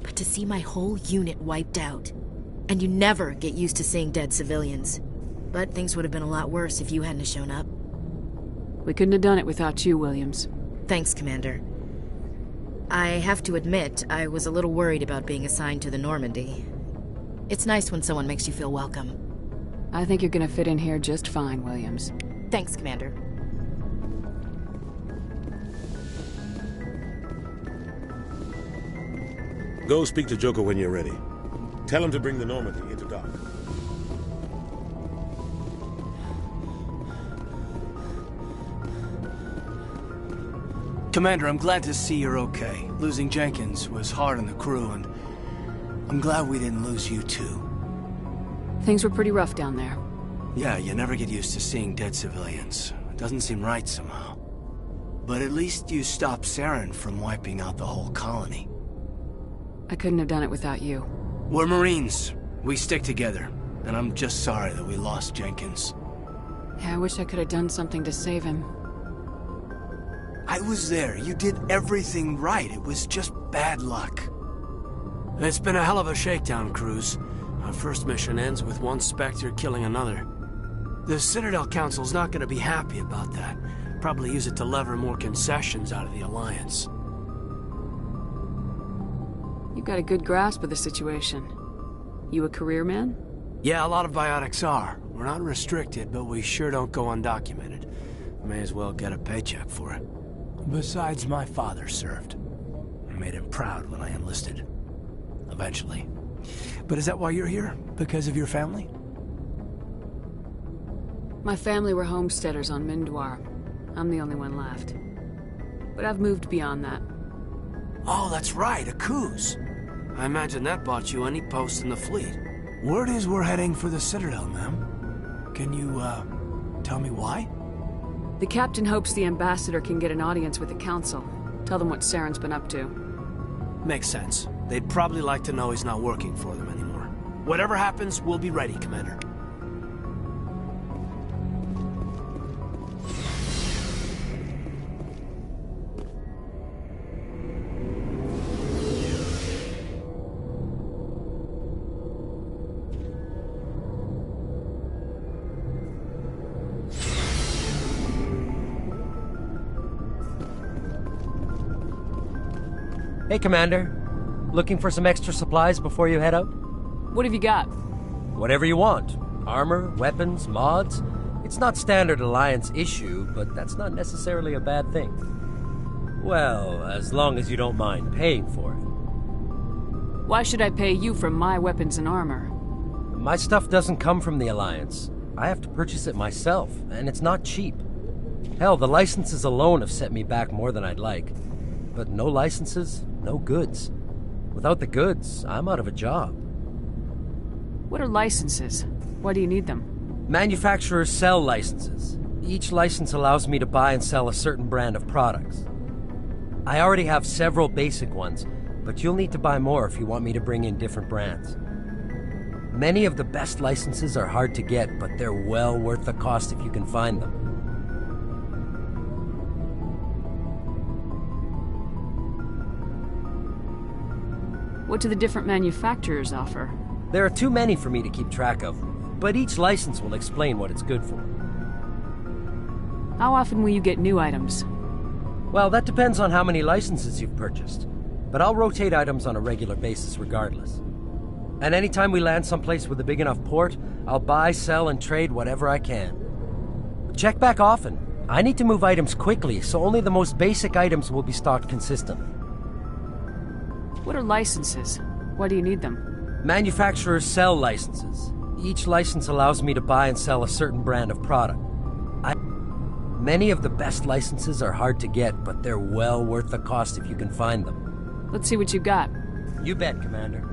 But to see my whole unit wiped out, and you never get used to seeing dead civilians. But things would have been a lot worse if you hadn't shown up. We couldn't have done it without you, Williams. Thanks, Commander. I have to admit, I was a little worried about being assigned to the Normandy. It's nice when someone makes you feel welcome. I think you're gonna fit in here just fine, Williams. Thanks, Commander. Go speak to Joker when you're ready. Tell him to bring the Normandy into dock. Commander, I'm glad to see you're okay. Losing Jenkins was hard on the crew, and I'm glad we didn't lose you too. Things were pretty rough down there. Yeah, you never get used to seeing dead civilians. It doesn't seem right somehow. But at least you stopped Saren from wiping out the whole colony. I couldn't have done it without you. We're Marines. We stick together. And I'm just sorry that we lost Jenkins. Yeah, I wish I could have done something to save him. I was there. You did everything right. It was just bad luck. It's been a hell of a shakedown, Cruz. Our first mission ends with one Spectre killing another. The Citadel Council's not going to be happy about that. Probably use it to lever more concessions out of the Alliance. You've got a good grasp of the situation. You a career man? Yeah, a lot of biotics are. We're not restricted, but we sure don't go undocumented. May as well get a paycheck for it. Besides, my father served. I made him proud when I enlisted. Eventually. But is that why you're here? Because of your family? My family were homesteaders on Mindwar. I'm the only one left. But I've moved beyond that. Oh, that's right, a Akuz. I imagine that bought you any post in the fleet. Word is we're heading for the Citadel, ma'am. Can you, tell me why? The captain hopes the ambassador can get an audience with the council. Tell them what Saren's been up to. Makes sense. They'd probably like to know he's not working for them anymore. Whatever happens, we'll be ready, Commander. Hey, Commander. Looking for some extra supplies before you head out? What have you got? Whatever you want. Armor, weapons, mods. It's not standard Alliance issue, but that's not necessarily a bad thing. Well, as long as you don't mind paying for it. Why should I pay you for my weapons and armor? My stuff doesn't come from the Alliance. I have to purchase it myself, and it's not cheap. Hell, the licenses alone have set me back more than I'd like. But no licenses, no goods. Without the goods, I'm out of a job. What are licenses? Why do you need them? Manufacturers sell licenses. Each license allows me to buy and sell a certain brand of products. I already have several basic ones, but you'll need to buy more if you want me to bring in different brands. Many of the best licenses are hard to get, but they're well worth the cost if you can find them. What do the different manufacturers offer? There are too many for me to keep track of, but each license will explain what it's good for. How often will you get new items? Well, that depends on how many licenses you've purchased, but I'll rotate items on a regular basis regardless. And anytime we land someplace with a big enough port, I'll buy, sell, and trade whatever I can. Check back often. I need to move items quickly, so only the most basic items will be stocked consistently. What are licenses? Why do you need them? Manufacturers sell licenses. Each license allows me to buy and sell a certain brand of product. Many of the best licenses are hard to get, but they're well worth the cost if you can find them. Let's see what you got. You bet, Commander.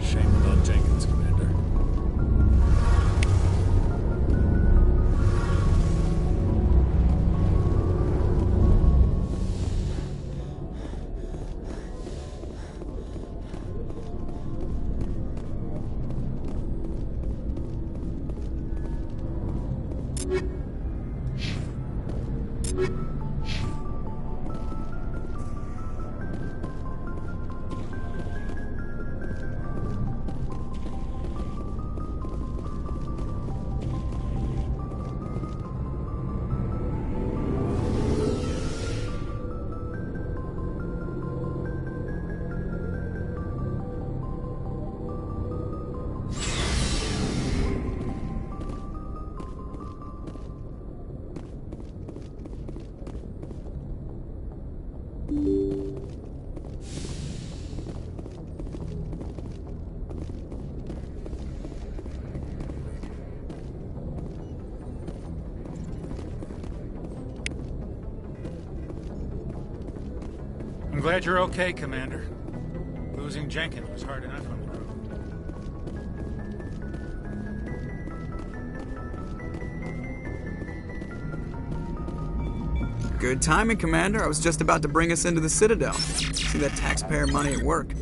Shame on Jenkins, Commander. I'm glad you're okay, Commander. Losing Jenkins was hard enough on the crew. Good timing, Commander. I was just about to bring us into the Citadel. See that taxpayer money at work.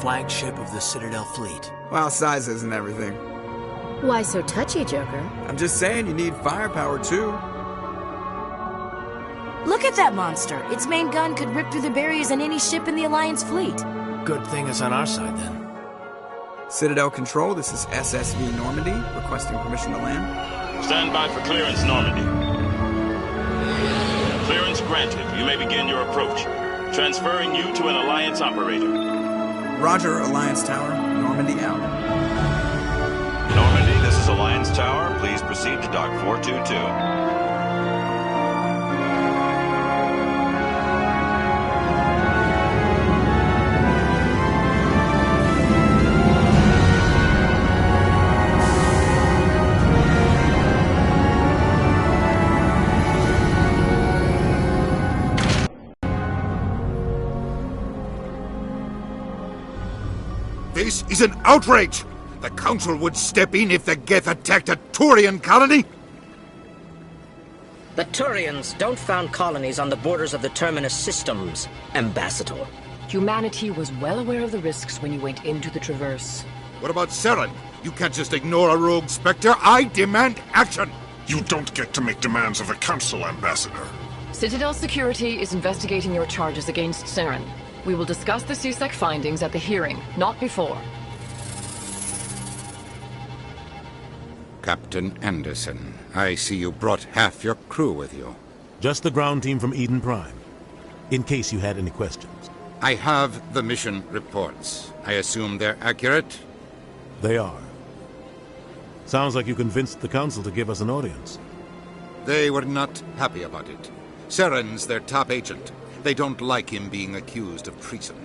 Flagship of the Citadel fleet. Well, size isn't everything. Why so touchy, Joker? I'm just saying you need firepower, too. Look at that monster. Its main gun could rip through the barriers in any ship in the Alliance fleet. Good thing it's on our side, then. Citadel Control, this is SSV Normandy, requesting permission to land. Stand by for clearance, Normandy. Clearance granted. You may begin your approach. Transferring you to an Alliance operator. Roger, Alliance Tower. Normandy out. Normandy, this is Alliance Tower. Please proceed to Dock 422. This is an outrage! The Council would step in if the Geth attacked a Turian colony? The Turians don't found colonies on the borders of the Terminus systems, Ambassador. Humanity was well aware of the risks when you went into the Traverse. What about Saren? You can't just ignore a rogue Spectre. I demand action! You don't get to make demands of the Council, Ambassador. Citadel Security is investigating your charges against Saren. We will discuss the CSEC findings at the hearing, not before. Captain Anderson, I see you brought half your crew with you. Just the ground team from Eden Prime, in case you had any questions. I have the mission reports. I assume they're accurate? They are. Sounds like you convinced the Council to give us an audience. They were not happy about it. Saren's their top agent. They don't like him being accused of treason.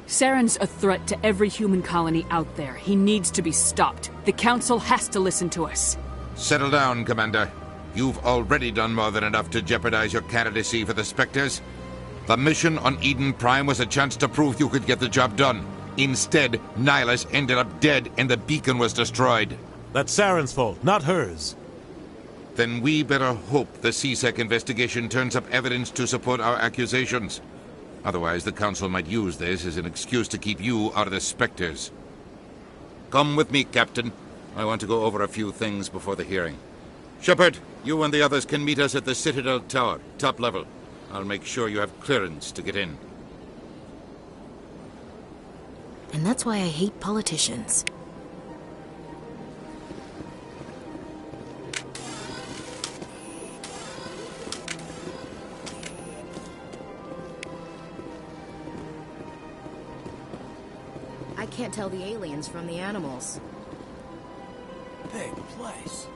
Saren's a threat to every human colony out there. He needs to be stopped. The Council has to listen to us. Settle down, Commander. You've already done more than enough to jeopardize your candidacy for the Spectres. The mission on Eden Prime was a chance to prove you could get the job done. Instead, Nihilus ended up dead and the beacon was destroyed. That's Saren's fault, not hers. Then we better hope the CSEC investigation turns up evidence to support our accusations. Otherwise, the Council might use this as an excuse to keep you out of the Spectres. Come with me, Captain. I want to go over a few things before the hearing. Shepard, you and the others can meet us at the Citadel Tower, top level. I'll make sure you have clearance to get in. And that's why I hate politicians. I can't tell the aliens from the animals. Big place.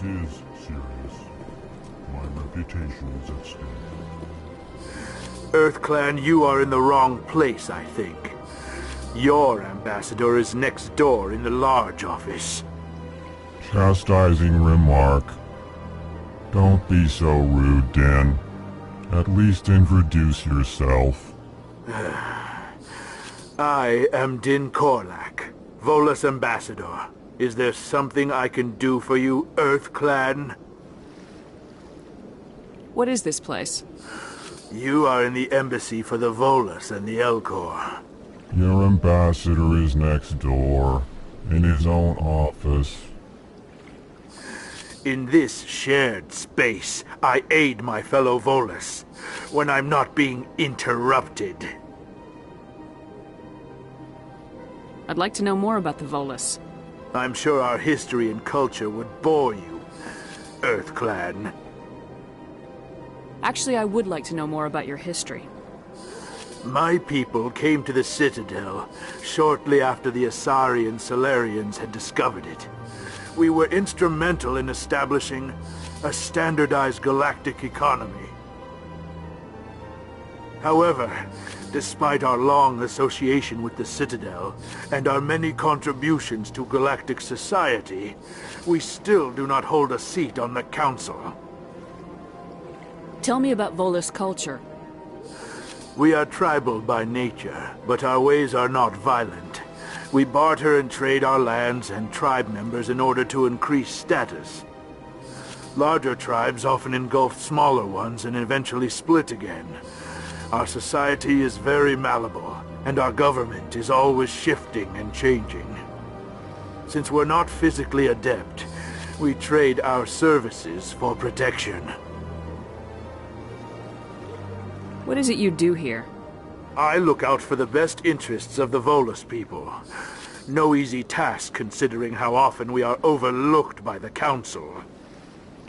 This is serious. My reputation is at stake. EarthClan, you are in the wrong place, I think. Your ambassador is next door in the large office. Chastising remark. Don't be so rude, Den. At least introduce yourself. I am Din Korlak, Volus ambassador. Is there something I can do for you, EarthClan? What is this place? You are in the embassy for the Volus and the Elcor. Your ambassador is next door, in his own office. In this shared space, I aid my fellow Volus, when I'm not being interrupted. I'd like to know more about the Volus. I'm sure our history and culture would bore you, EarthClan. Actually, I would like to know more about your history. My people came to the Citadel shortly after the Asari Salarians had discovered it. We were instrumental in establishing a standardized galactic economy. However, despite our long association with the Citadel and our many contributions to galactic society, we still do not hold a seat on the Council. Tell me about Volus culture. We are tribal by nature, but our ways are not violent. We barter and trade our lands and tribe members in order to increase status. Larger tribes often engulf smaller ones and eventually split again. Our society is very malleable, and our government is always shifting and changing. Since we're not physically adept, we trade our services for protection. What is it you do here? I look out for the best interests of the Volus people. No easy task considering how often we are overlooked by the Council.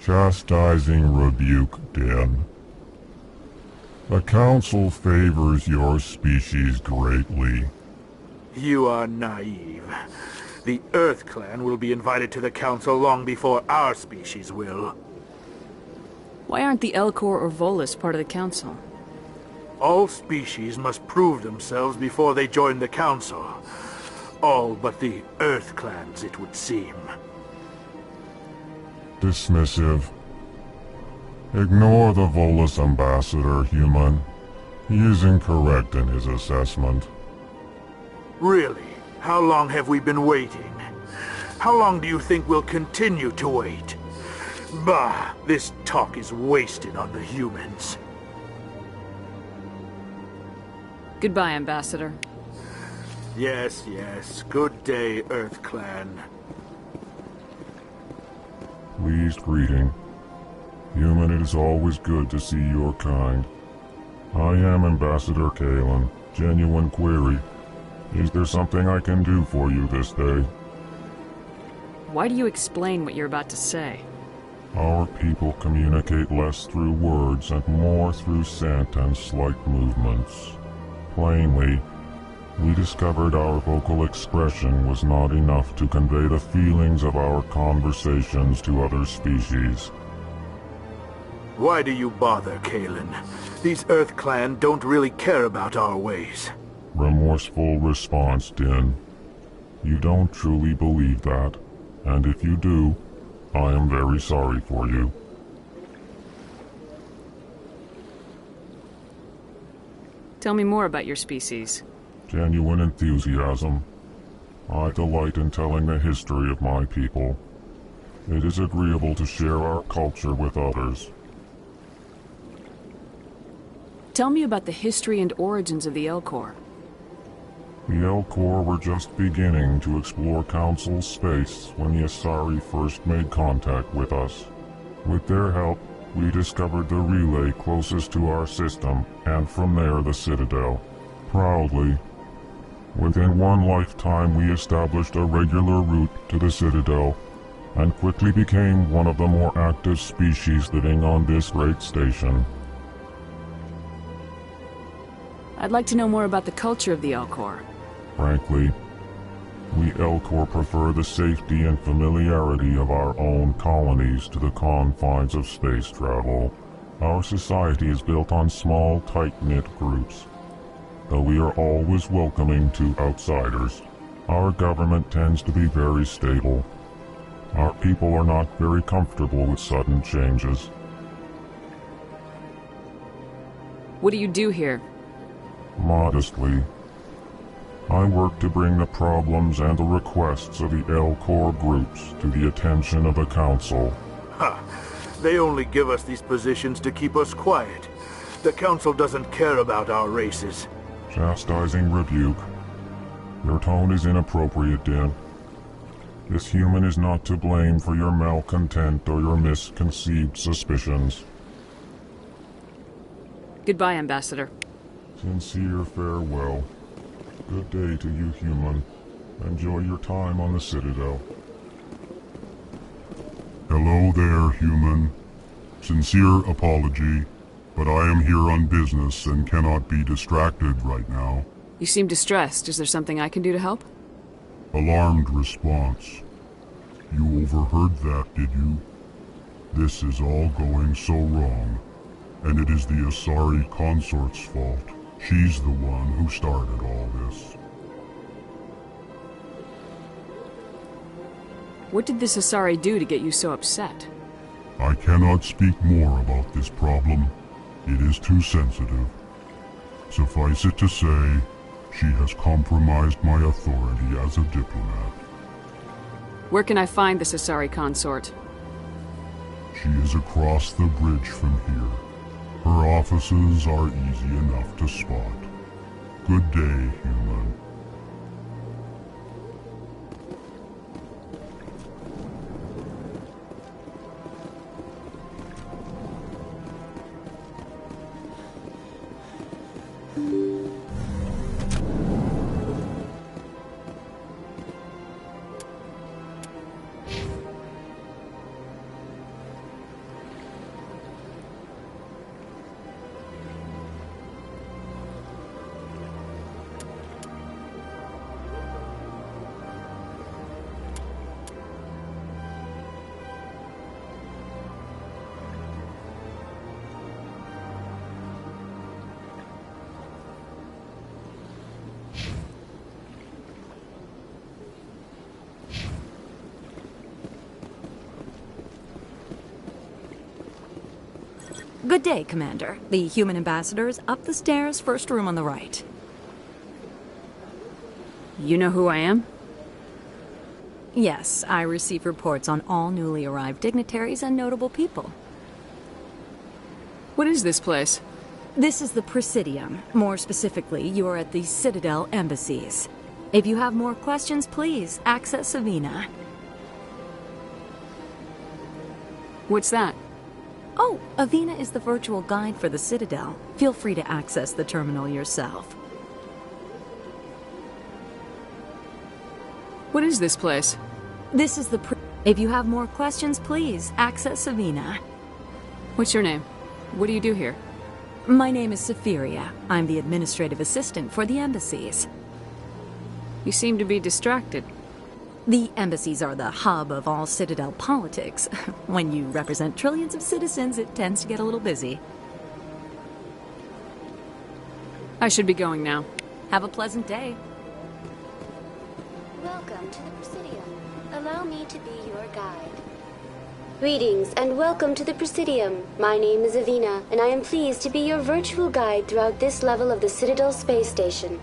Chastising rebuke, Den. The Council favors your species greatly. You are naive. The EarthClan will be invited to the Council long before our species will. Why aren't the Elcor or Volus part of the Council? All species must prove themselves before they join the Council. All but the EarthClans, it would seem. Dismissive. Ignore the Volus ambassador, human. He is incorrect in his assessment. Really? How long have we been waiting? How long do you think we'll continue to wait? Bah, this talk is wasted on the humans. Goodbye, Ambassador. Yes, yes. Good day, EarthClan. Pleased greeting. Human, it is always good to see your kind. I am Ambassador Kalen. Genuine query. Is there something I can do for you this day? Why do you explain what you're about to say? Our people communicate less through words and more through scent and slight movements. Plainly, we discovered our vocal expression was not enough to convey the feelings of our conversations to other species. Why do you bother, Kalen? These EarthClan don't really care about our ways. Remorseful response, Din. You don't truly believe that, and if you do, I am very sorry for you. Tell me more about your species. Genuine enthusiasm. I delight in telling the history of my people. It is agreeable to share our culture with others. Tell me about the history and origins of the Elcor. The Elcor were just beginning to explore Council space when the Asari first made contact with us. With their help, we discovered the relay closest to our system, and from there the Citadel. Proudly, within one lifetime we established a regular route to the Citadel, and quickly became one of the more active species living on this great station. I'd like to know more about the culture of the Elcor. Frankly, we Elcor prefer the safety and familiarity of our own colonies to the confines of space travel. Our society is built on small, tight-knit groups. Though we are always welcoming to outsiders, our government tends to be very stable. Our people are not very comfortable with sudden changes. What do you do here? Modestly, I work to bring the problems and the requests of the Elcor groups to the attention of the Council. Ha! They only give us these positions to keep us quiet. The Council doesn't care about our races. Chastising rebuke. Your tone is inappropriate, Din. This human is not to blame for your malcontent or your misconceived suspicions. Goodbye, Ambassador. Sincere farewell. Good day to you, human. Enjoy your time on the Citadel. Hello there, human. Sincere apology, but I am here on business and cannot be distracted right now. You seem distressed. Is there something I can do to help? Alarmed response. You overheard that, did you? This is all going so wrong, and it is the Asari consort's fault. She's the one who started all this. What did this Asari do to get you so upset? I cannot speak more about this problem. It is too sensitive. Suffice it to say, she has compromised my authority as a diplomat. Where can I find this Asari consort? She is across the bridge from here. Her offices are easy enough to spot. Good day, human. Good day, Commander. The human ambassador is up the stairs, first room on the right. You know who I am? Yes, I receive reports on all newly arrived dignitaries and notable people. What is this place? This is the Presidium. More specifically, you are at the Citadel embassies. If you have more questions, please access Avina. What's that? Oh, Avina is the virtual guide for the Citadel. Feel free to access the terminal yourself. What is this place? This is the If you have more questions, please access Avina. What's your name? What do you do here? My name is Safiria. I'm the administrative assistant for the embassies. You seem to be distracted. The embassies are the hub of all Citadel politics. When you represent trillions of citizens, it tends to get a little busy. I should be going now. Have a pleasant day. Welcome to the Presidium. Allow me to be your guide. Greetings and welcome to the Presidium. My name is Avina, and I am pleased to be your virtual guide throughout this level of the Citadel space station.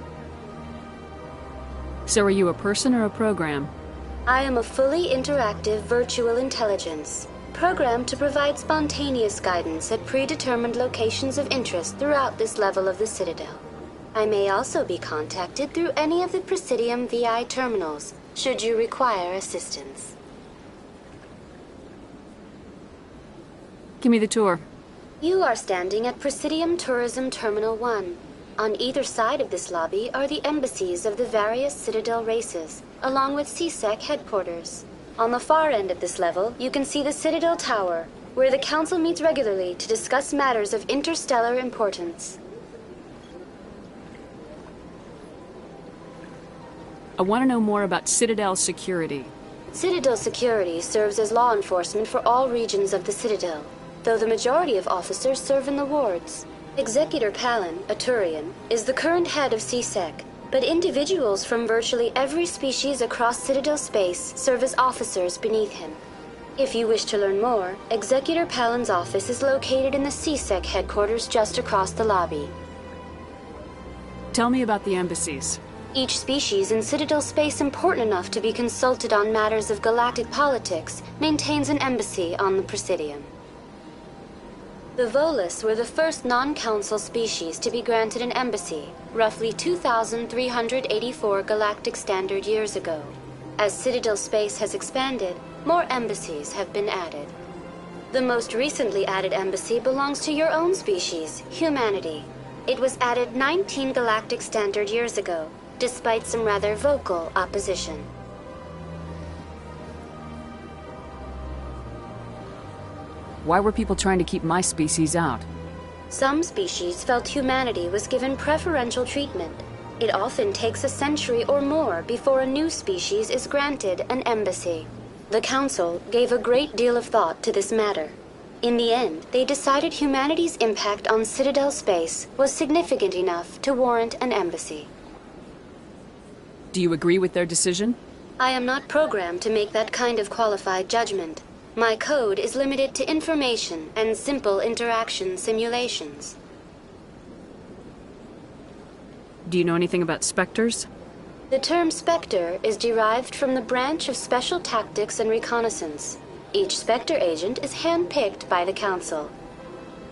So are you a person or a program? I am a fully interactive virtual intelligence, programmed to provide spontaneous guidance at predetermined locations of interest throughout this level of the Citadel. I may also be contacted through any of the Presidium VI terminals, should you require assistance. Give me the tour. You are standing at Presidium Tourism Terminal 1. On either side of this lobby are the embassies of the various Citadel races, along with CSEC headquarters. On the far end of this level, you can see the Citadel Tower, where the Council meets regularly to discuss matters of interstellar importance. I want to know more about Citadel security. Citadel security serves as law enforcement for all regions of the Citadel, though the majority of officers serve in the wards. Executor Palin, a Turian, is the current head of CSEC, but individuals from virtually every species across Citadel space serve as officers beneath him. If you wish to learn more, Executor Palin's office is located in the CSEC headquarters just across the lobby. Tell me about the embassies. Each species in Citadel space important enough to be consulted on matters of galactic politics maintains an embassy on the Presidium. The Volus were the first non-council species to be granted an embassy, roughly 2,384 galactic standard years ago. As Citadel space has expanded, more embassies have been added. The most recently added embassy belongs to your own species, humanity. It was added 19 galactic standard years ago, despite some rather vocal opposition. Why were people trying to keep my species out? Some species felt humanity was given preferential treatment. It often takes a century or more before a new species is granted an embassy. The Council gave a great deal of thought to this matter. In the end, they decided humanity's impact on Citadel space was significant enough to warrant an embassy. Do you agree with their decision? I am not programmed to make that kind of qualified judgment. My code is limited to information and simple interaction simulations. Do you know anything about Spectres? The term Spectre is derived from the branch of Special Tactics and Reconnaissance. Each Spectre agent is handpicked by the Council.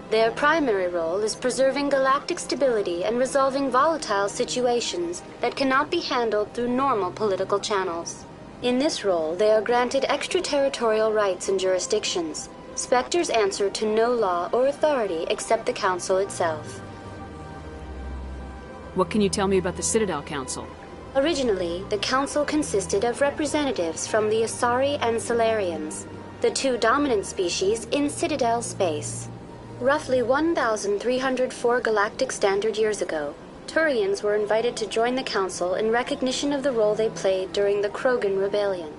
Their primary role is preserving galactic stability and resolving volatile situations that cannot be handled through normal political channels. In this role, they are granted extraterritorial rights and jurisdictions. Spectres answer to no law or authority except the Council itself. What can you tell me about the Citadel Council? Originally, the Council consisted of representatives from the Asari and Solarians, the two dominant species in Citadel space. Roughly 1,304 galactic standard years ago, Turians were invited to join the Council in recognition of the role they played during the Krogan Rebellion.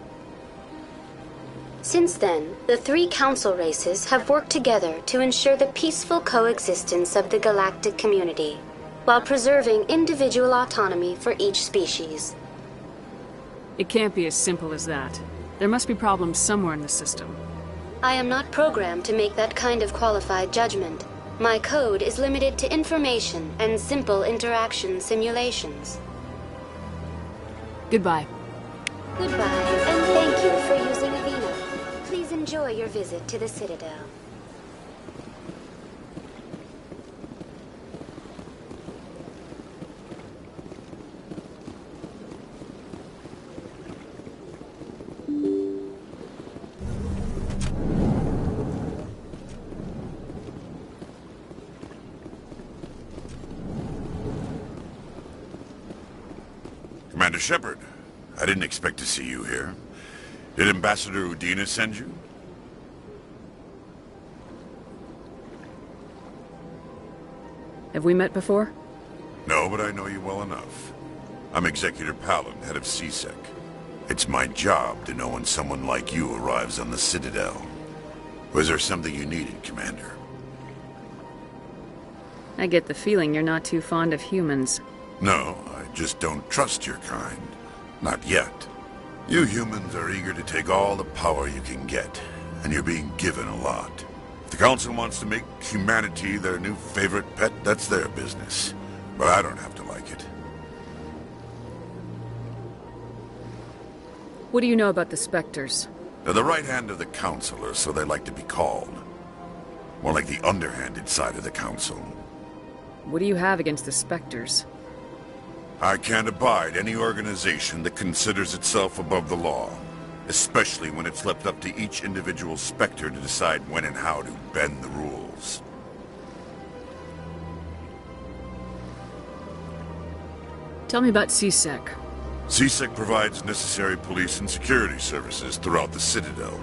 Since then, the three Council races have worked together to ensure the peaceful coexistence of the galactic community, while preserving individual autonomy for each species. It can't be as simple as that. There must be problems somewhere in the system. I am not programmed to make that kind of qualified judgment. My code is limited to information and simple interaction simulations. Goodbye. Goodbye, and thank you for using Avina. Please enjoy your visit to the Citadel. Commander Shepard, I didn't expect to see you here. Did Ambassador Udina send you? Have we met before? No, but I know you well enough. I'm Executor Palin, head of CSEC. It's my job to know when someone like you arrives on the Citadel. Was there something you needed, Commander? I get the feeling you're not too fond of humans. No, I just don't trust your kind. Not yet. You humans are eager to take all the power you can get, and you're being given a lot. If the Council wants to make humanity their new favorite pet, that's their business. But I don't have to like it. What do you know about the Spectres? They're the right hand of the Council, or so they like to be called. More like the underhanded side of the Council. What do you have against the Spectres? I can't abide any organization that considers itself above the law, especially when it's left up to each individual Spectre to decide when and how to bend the rules. Tell me about CSEC. CSEC provides necessary police and security services throughout the Citadel.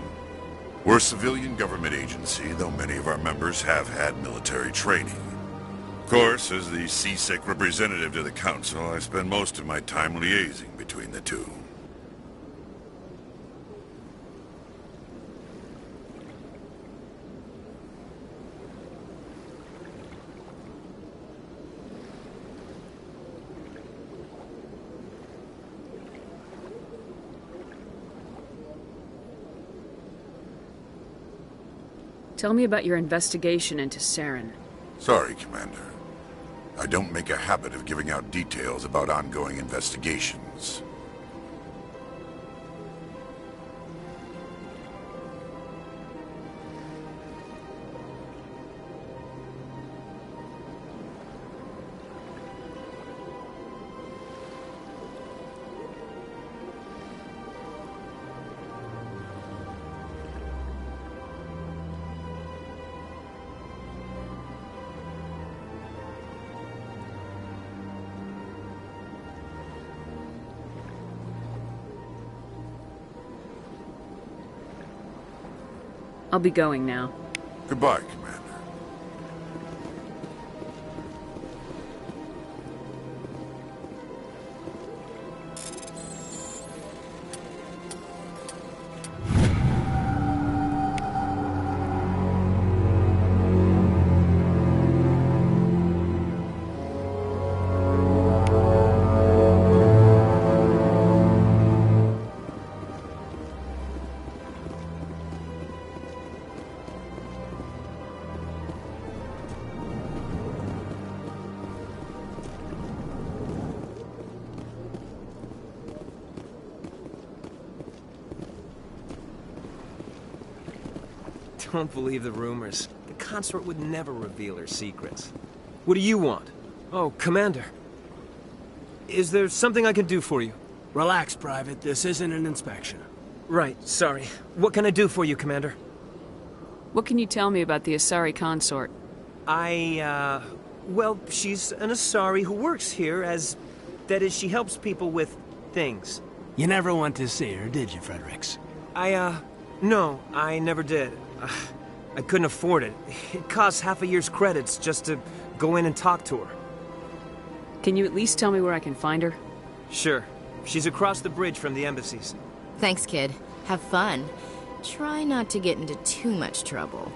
We're a civilian government agency, though many of our members have had military training. Of course, as the CSEC representative to the Council, I spend most of my time liaising between the two. Tell me about your investigation into Saren. Sorry, Commander. I don't make a habit of giving out details about ongoing investigations. I'll be going now. Goodbye, Commander. Don't believe the rumors. The consort would never reveal her secrets. What do you want? Oh, Commander. Is there something I can do for you? Relax, Private. This isn't an inspection. Right, sorry. What can I do for you, Commander? What can you tell me about the Asari consort? Well, she's an Asari who works here as... That is, she helps people with things. You never went to see her, did you, Fredericks? No, I never did. I couldn't afford it. It costs half a year's credits just to go in and talk to her. Can you at least tell me where I can find her? Sure. She's across the bridge from the embassies. Thanks, kid. Have fun. Try not to get into too much trouble.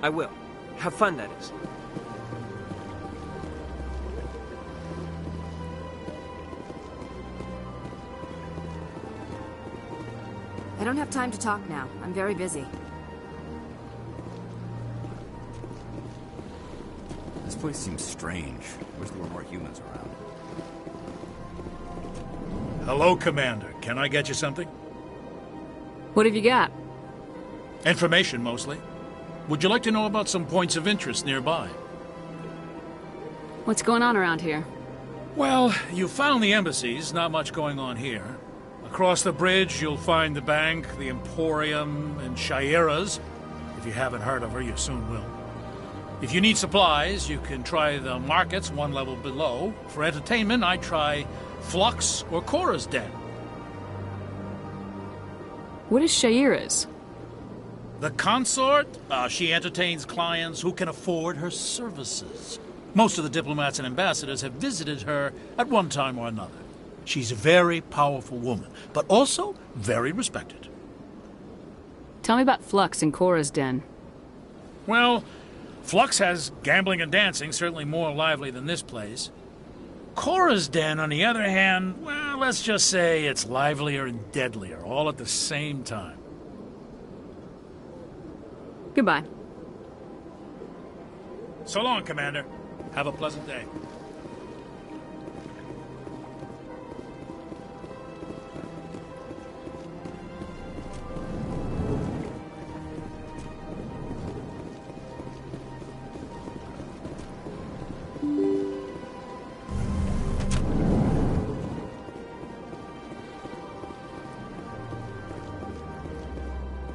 I will. Have fun, that is. I don't have time to talk now. I'm very busy. This place seems strange. Wish there were more humans around. Hello, Commander. Can I get you something? What have you got? Information, mostly. Would you like to know about some points of interest nearby? What's going on around here? Well, you found the embassies. Not much going on here. Across the bridge, you'll find the bank, the Emporium, and Shayera's. If you haven't heard of her, you soon will. If you need supplies, you can try the markets one level below. For entertainment, I try Flux or Cora's Den. What is Shayera's? The consort? She entertains clients who can afford her services. Most of the diplomats and ambassadors have visited her at one time or another. She's a very powerful woman, but also very respected. Tell me about Flux and Cora's Den. Well, Flux has gambling and dancing, certainly more lively than this place. Cora's den, on the other hand, well, let's just say it's livelier and deadlier, all at the same time. Goodbye. So long, Commander. Have a pleasant day.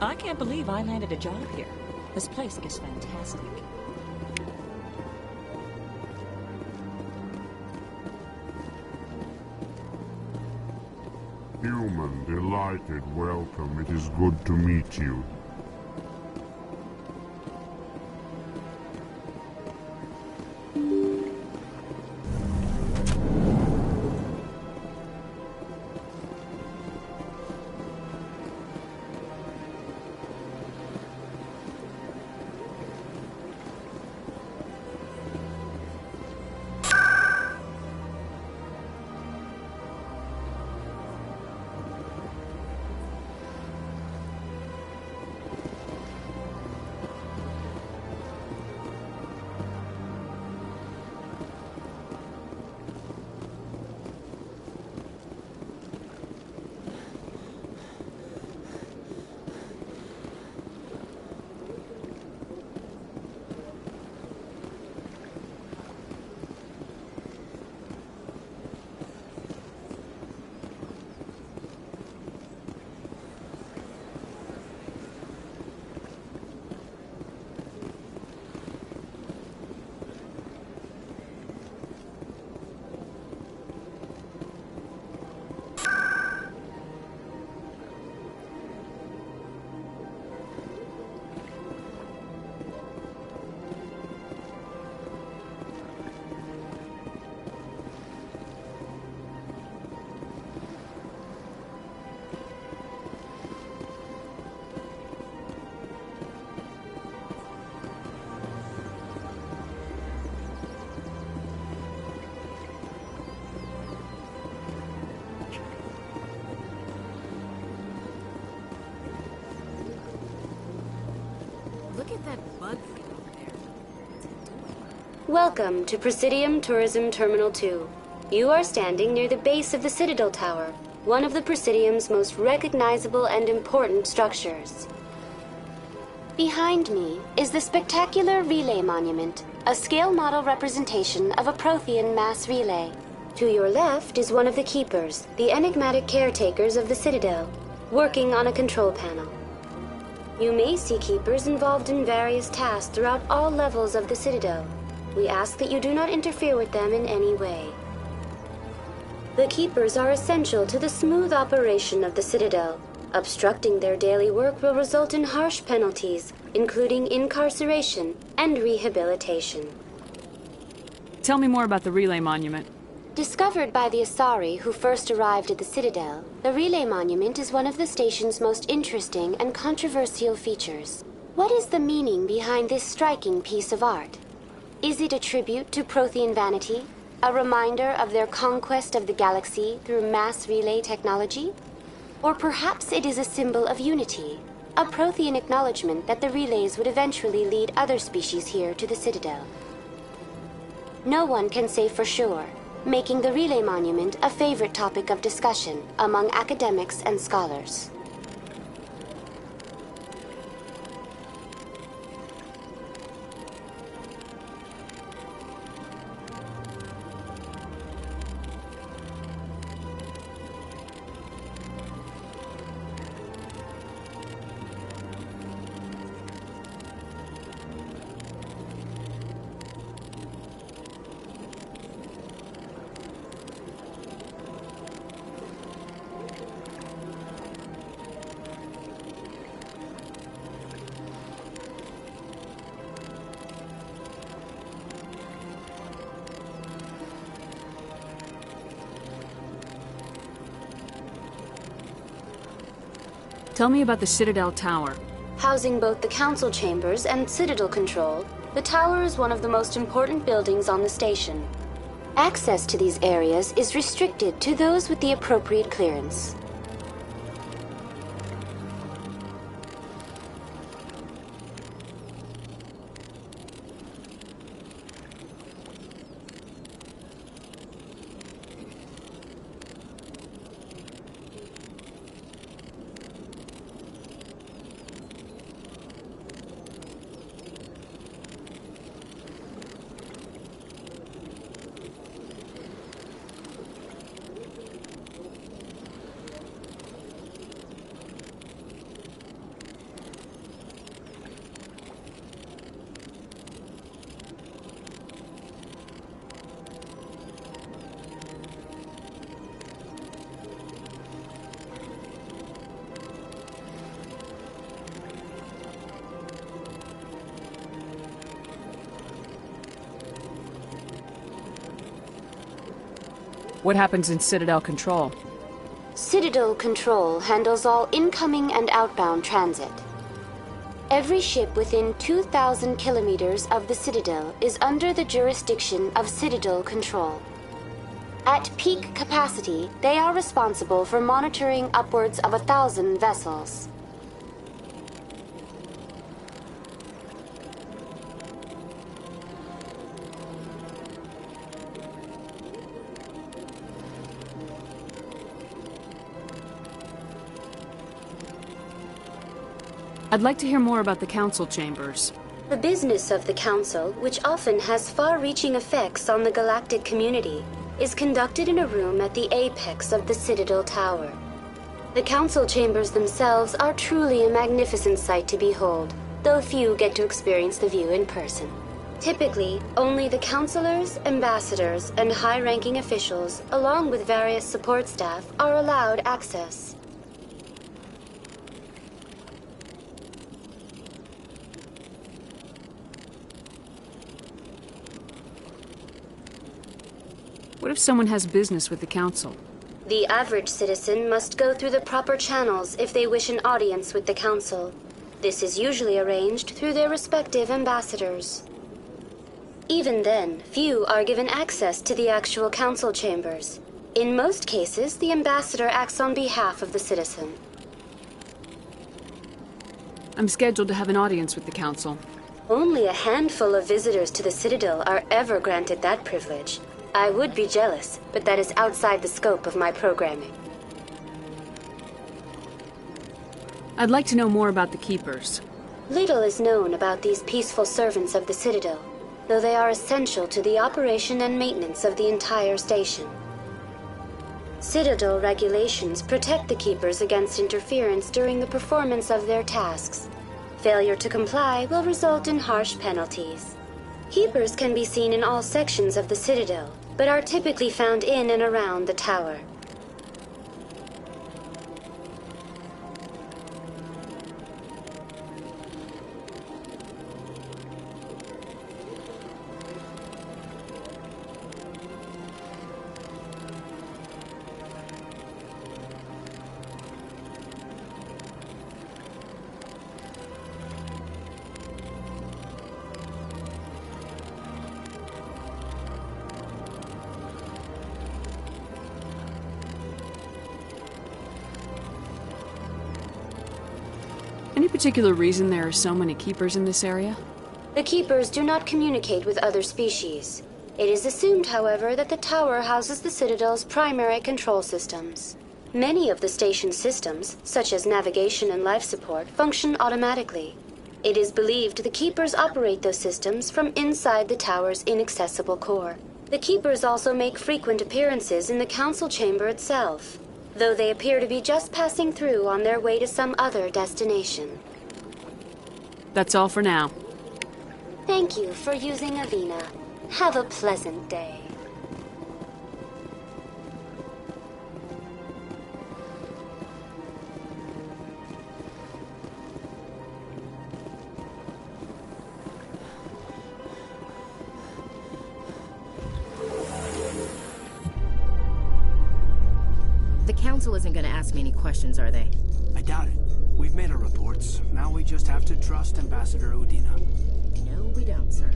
I can't believe I landed a job here. This place is fantastic. Human, delighted, welcome. It is good to meet you. Look at that bug thing over there. Welcome to Presidium Tourism Terminal 2. You are standing near the base of the Citadel Tower, one of the Presidium's most recognizable and important structures. Behind me is the spectacular Relay Monument, a scale model representation of a Prothean mass relay. To your left is one of the Keepers, the enigmatic caretakers of the Citadel, working on a control panel. You may see Keepers involved in various tasks throughout all levels of the Citadel. We ask that you do not interfere with them in any way. The Keepers are essential to the smooth operation of the Citadel. Obstructing their daily work will result in harsh penalties, including incarceration and rehabilitation. Tell me more about the Relay Monument. Discovered by the Asari who first arrived at the Citadel, the Relay Monument is one of the station's most interesting and controversial features. What is the meaning behind this striking piece of art? Is it a tribute to Prothean vanity? A reminder of their conquest of the galaxy through mass relay technology? Or perhaps it is a symbol of unity, a Prothean acknowledgement that the relays would eventually lead other species here to the Citadel. No one can say for sure, making the Relay Monument a favorite topic of discussion among academics and scholars. Tell me about the Citadel Tower. Housing both the council chambers and Citadel control, the tower is one of the most important buildings on the station. Access to these areas is restricted to those with the appropriate clearance. What happens in Citadel Control? Citadel Control handles all incoming and outbound transit. Every ship within 2,000 kilometers of the Citadel is under the jurisdiction of Citadel Control. At peak capacity, they are responsible for monitoring upwards of 1,000 vessels. I'd like to hear more about the Council Chambers. The business of the Council, which often has far-reaching effects on the galactic community, is conducted in a room at the apex of the Citadel Tower. The Council Chambers themselves are truly a magnificent sight to behold, though few get to experience the view in person. Typically, only the councilors, ambassadors, and high-ranking officials, along with various support staff, are allowed access. What if someone has business with the Council? The average citizen must go through the proper channels if they wish an audience with the Council. This is usually arranged through their respective ambassadors. Even then, few are given access to the actual Council chambers. In most cases, the ambassador acts on behalf of the citizen. I'm scheduled to have an audience with the Council. Only a handful of visitors to the Citadel are ever granted that privilege. I would be jealous, but that is outside the scope of my programming. I'd like to know more about the Keepers. Little is known about these peaceful servants of the Citadel, though they are essential to the operation and maintenance of the entire station. Citadel regulations protect the Keepers against interference during the performance of their tasks. Failure to comply will result in harsh penalties. Keepers can be seen in all sections of the Citadel, but are typically found in and around the tower. Any particular reason there are so many Keepers in this area? The Keepers do not communicate with other species. It is assumed, however, that the tower houses the Citadel's primary control systems. Many of the station's systems, such as navigation and life support, function automatically. It is believed the Keepers operate those systems from inside the tower's inaccessible core. The Keepers also make frequent appearances in the Council chamber itself, though they appear to be just passing through on their way to some other destination. That's all for now. Thank you for using Avina. Have a pleasant day. The Council isn't going to ask me any questions, are they? I doubt it. We've made our reports. Now we just have to trust Ambassador Udina. No, we don't, sir.